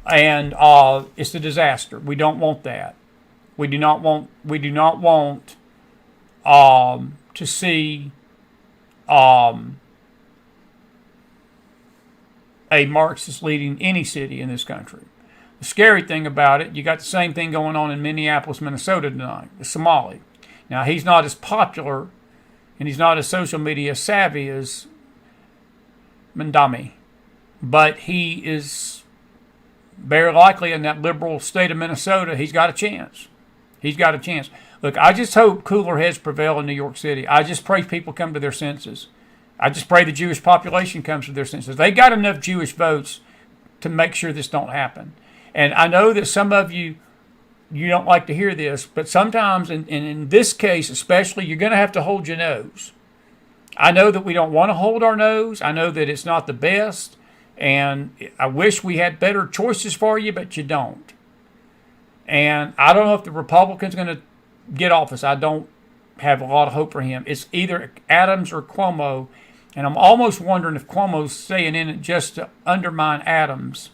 And it's a disaster. We don't want that. We do not want to see a Marxist leading any city in this country. The scary thing about it, you got the same thing going on in Minneapolis, Minnesota tonight, the Somali. Now, he's not as popular and he's not as social media savvy as Mandami, but he is very likely in that liberal state of Minnesota. He's got a chance. He's got a chance. Look, I just hope cooler heads prevail in New York City. I just pray people come to their senses. I just pray the Jewish population comes to their senses. They got enough Jewish votes to make sure this don't happen. And I know that some of you don't like to hear this, but sometimes, and in this case especially, you're going to have to hold your nose. I know that we don't want to hold our nose. I know that it's not the best, and I wish we had better choices for you, but you don't. And I don't know if the Republican's going to get office. I don't have a lot of hope for him. It's either Adams or Cuomo. And I'm almost wondering if Cuomo's saying in it just to undermine Adams.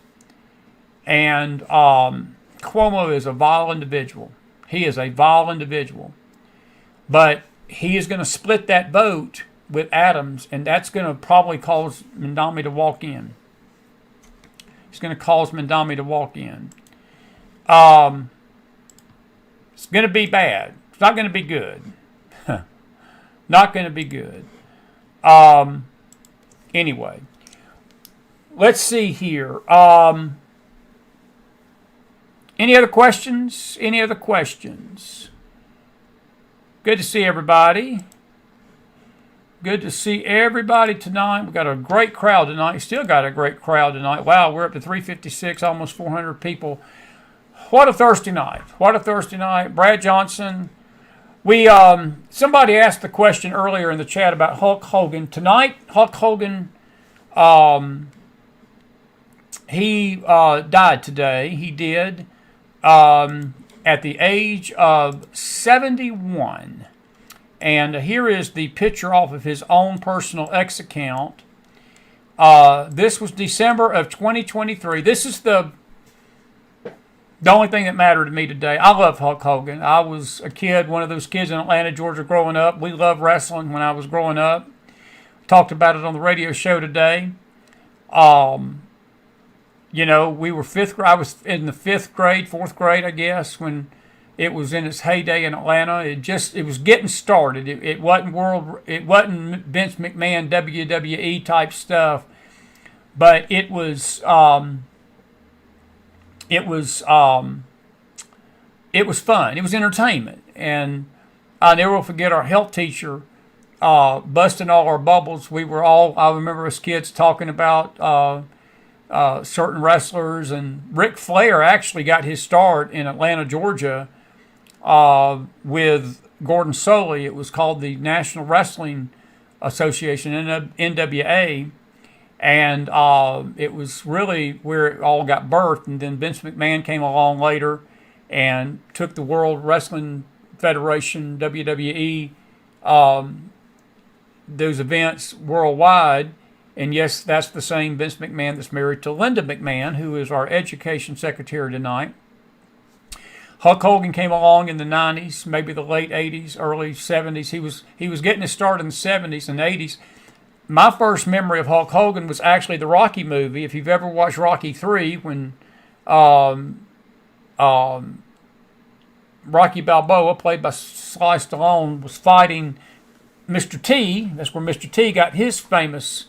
And Cuomo is a vile individual. He is a vile individual. But he is going to split that vote with Adams, and that's going to probably cause Mandami to walk in. It's going to cause Mandami to walk in. It's going to be bad. It's not going to be good. Not going to be good. Anyway, let's see here. Any other questions? Any other questions? Good to see everybody. Good to see everybody tonight. We've got a great crowd tonight. Still got a great crowd tonight. Wow, we're up to 356, almost 400 people. What a Thursday night. What a Thursday night. Brad Johnson. Somebody asked the question earlier in the chat about Hulk Hogan. Tonight, Hulk Hogan, he died today. He did at the age of 71. And here is the picture off of his own personal X account. This was December of 2023. This is the only thing that mattered to me today. I love Hulk Hogan. I was a kid, one of those kids in Atlanta, Georgia growing up. We loved wrestling when I was growing up. Talked about it on the radio show today. You know, we were fifth grade. I was in the fourth grade, I guess, when it was in its heyday in Atlanta. It was getting started. It wasn't Vince McMahon WWE type stuff, but it was fun. It was entertainment, and I never will forget our health teacher busting all our bubbles. I remember us kids talking about certain wrestlers, and Ric Flair actually got his start in Atlanta, Georgia, with Gordon Soley. It was called the National Wrestling Association, NWA, and it was really where it all got birthed. And then Vince McMahon came along later and took the World Wrestling Federation, WWE, those events worldwide. And yes, that's the same Vince McMahon that's married to Linda McMahon, who is our education secretary tonight. Hulk Hogan came along in the 90s, maybe the late 80s, early 70s. He was getting his start in the 70s and 80s. My first memory of Hulk Hogan was actually the Rocky movie. If you've ever watched Rocky III, when Rocky Balboa, played by Sly Stallone, was fighting Mr. T. That's where Mr. T got his famous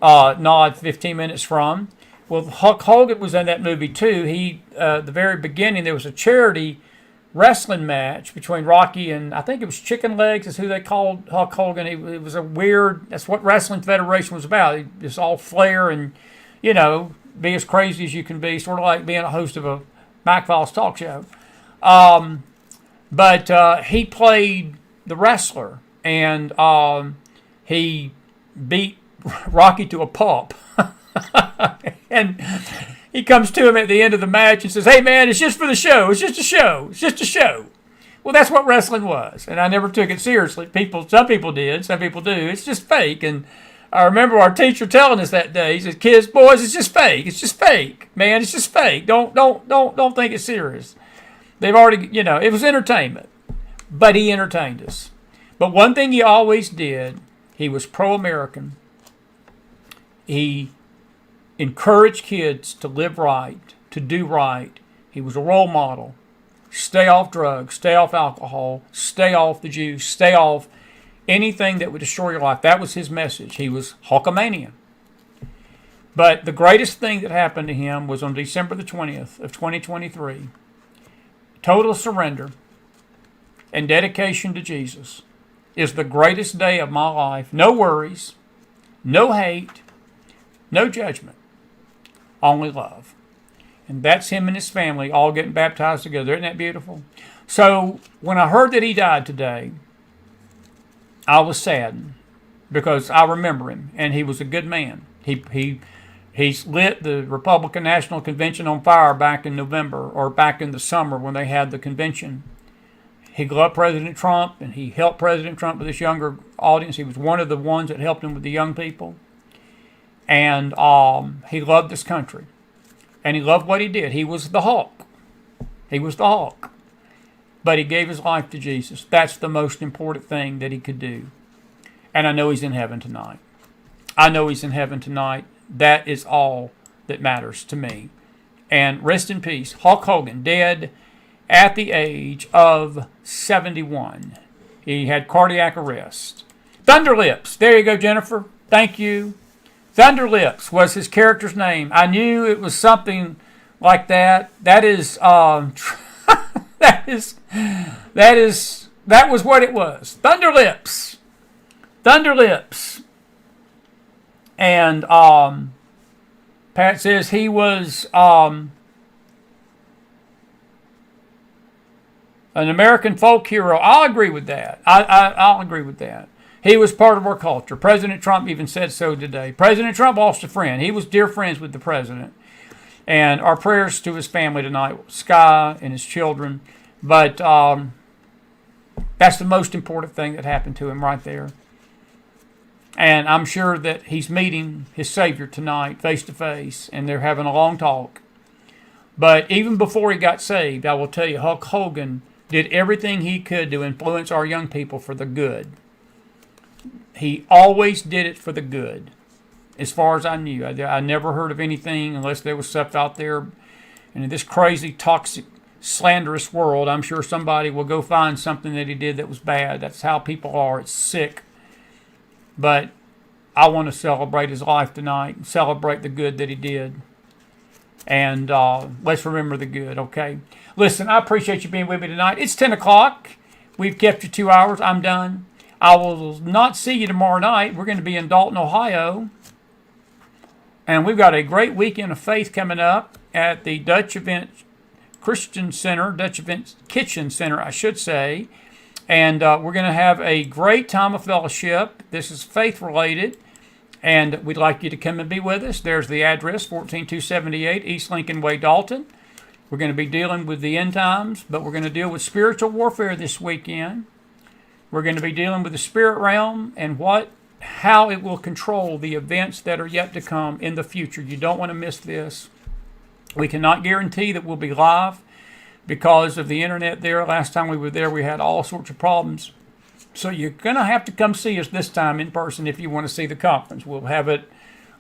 nod 15 minutes from. Well, Hulk Hogan was in that movie too. The very beginning, there was a charity wrestling match between Rocky and, I think it was Chicken Legs is who they called Hulk Hogan. It was a weird, that's what Wrestling Federation was about. It's all flair and, you know, be as crazy as you can be, sort of like being a host of a McFiles talk show. But he played the wrestler, and he beat Rocky to a pulp. And he comes to him at the end of the match and says, "Hey man, it's just for the show. It's just a show. It's just a show." Well, that's what wrestling was, and I never took it seriously. Some people did, some people do. It's just fake. And I remember our teacher telling us that day. He said, "Kids, boys, it's just fake. It's just fake, man. It's just fake. Don't think it's serious." They've already, you know, it was entertainment, but he entertained us. But one thing he always did, he was pro-American. He encouraged kids to live right, to do right. He was a role model. Stay off drugs, stay off alcohol, stay off the juice, stay off anything that would destroy your life. That was his message. He was Hulkamania. But the greatest thing that happened to him was on December the 20th of 2023. Total surrender and dedication to Jesus is the greatest day of my life. No worries, no hate, no judgment, only love. And that's him and his family all getting baptized together. Isn't that beautiful? So when I heard that he died today, I was saddened because I remember him, and he was a good man. He's lit the Republican National Convention on fire back in November, or back in the summer when they had the convention. he loved President Trump, and he helped President Trump with this younger audience. He was one of the ones that helped him with the young people. And he loved this country. And he loved what he did. He was the Hulk. He was the Hulk. But he gave his life to Jesus. That's the most important thing that he could do. And I know he's in heaven tonight. I know he's in heaven tonight. That is all that matters to me. And rest in peace, Hulk Hogan, dead at the age of 71. He had cardiac arrest. Thunderlips. There you go, Jennifer. Thank you. Thunderlips was his character's name. I knew it was something like that. That was what it was. Thunderlips. Thunderlips. And Pat says he was an American folk hero. I'll agree with that. I'll agree with that. He was part of our culture. President Trump even said so today. President Trump lost a friend. He was dear friends with the president. And our prayers to his family tonight, Sky and his children. But that's the most important thing that happened to him right there. And I'm sure that he's meeting his Savior tonight, face to face, and they're having a long talk. But even before he got saved, I will tell you, Hulk Hogan did everything he could to influence our young people for the good. He always did it for the good, as far as I knew. I never heard of anything unless there was stuff out there. And in this crazy, toxic, slanderous world, I'm sure somebody will go find something that he did that was bad. That's how people are. It's sick. But I want to celebrate his life tonight and celebrate the good that he did. And let's remember the good, okay? Listen, I appreciate you being with me tonight. It's 10 o'clock. We've kept you 2 hours. I'm done. I will not see you tomorrow night. We're going to be in Dalton, Ohio. And we've got a great weekend of faith coming up at the Dutch Event Christian Center, Dutch Event Kitchen Center, I should say. And we're going to have a great time of fellowship. This is faith-related. And we'd like you to come and be with us. There's the address, 14278 East Lincoln Way, Dalton. We're going to be dealing with the end times, but we're going to deal with spiritual warfare this weekend. We're going to be dealing with the spirit realm and how it will control the events that are yet to come in the future. You don't want to miss this. We cannot guarantee that we'll be live because of the internet there. Last time we were there, we had all sorts of problems. So you're going to have to come see us this time in person if you want to see the conference. We'll have it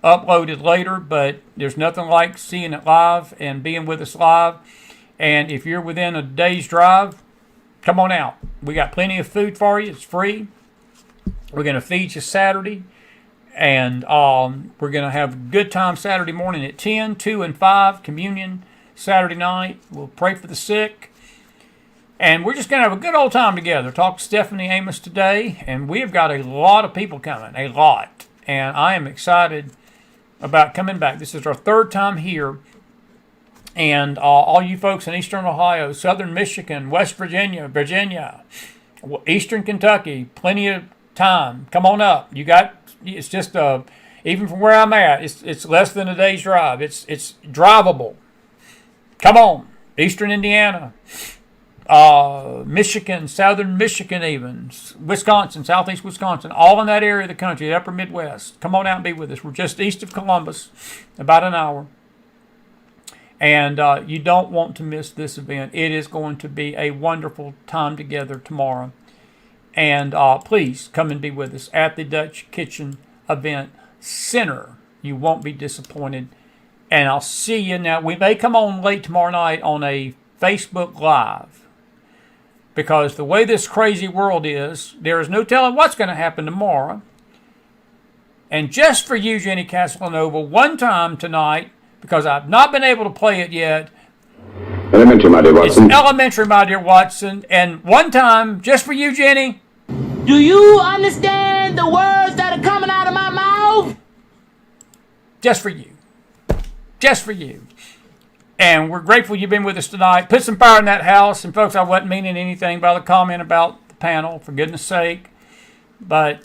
uploaded later, but there's nothing like seeing it live and being with us live. And if you're within a day's drive, come on out. We got plenty of food for you. It's free. We're going to feed you Saturday. And we're going to have a good time Saturday morning at 10, 2, and 5. Communion Saturday night. We'll pray for the sick. And we're just going to have a good old time together. Talk to Stephanie Amos today. And we have got a lot of people coming. A lot. And I am excited about coming back. This is our third time here. And all you folks in Eastern Ohio, Southern Michigan, West Virginia, Eastern Kentucky, plenty of time. Come on up. It's just even from where I'm at, it's less than a day's drive. It's drivable. Come on, Eastern Indiana, Michigan, Southern Michigan, even Wisconsin, Southeast Wisconsin, all in that area of the country, the Upper Midwest. Come on out and be with us. We're just east of Columbus, about an hour. And you don't want to miss this event. It is going to be a wonderful time together tomorrow. And please come and be with us at the Dutch Kitchen Event Center. You won't be disappointed. And I'll see you now. We may come on late tomorrow night on a Facebook Live. Because the way this crazy world is, there is no telling what's going to happen tomorrow. And just for you, Jenny Castellanova, one time tonight, because I've not been able to play it yet. Elementary, my dear Watson. It's elementary, my dear Watson. And one time, just for you, Jenny. Do you understand the words that are coming out of my mouth? Just for you. Just for you. And we're grateful you've been with us tonight. Put some fire in that house. And folks, I wasn't meaning anything by the comment about the panel, for goodness sake. But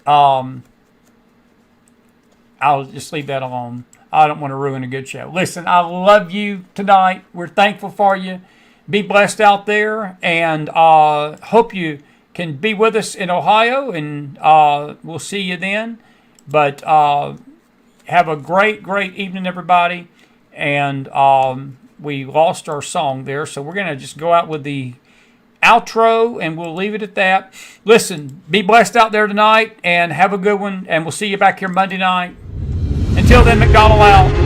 I'll just leave that alone. I don't want to ruin a good show. Listen, I love you tonight. We're thankful for you. be blessed out there, and hope you can be with us in Ohio, and we'll see you then. But have a great, great evening, everybody. And we lost our song there, so we're going to just go out with the outro, and we'll leave it at that. Listen, be blessed out there tonight, and have a good one, and we'll see you back here Monday night. Until then, McDonald out.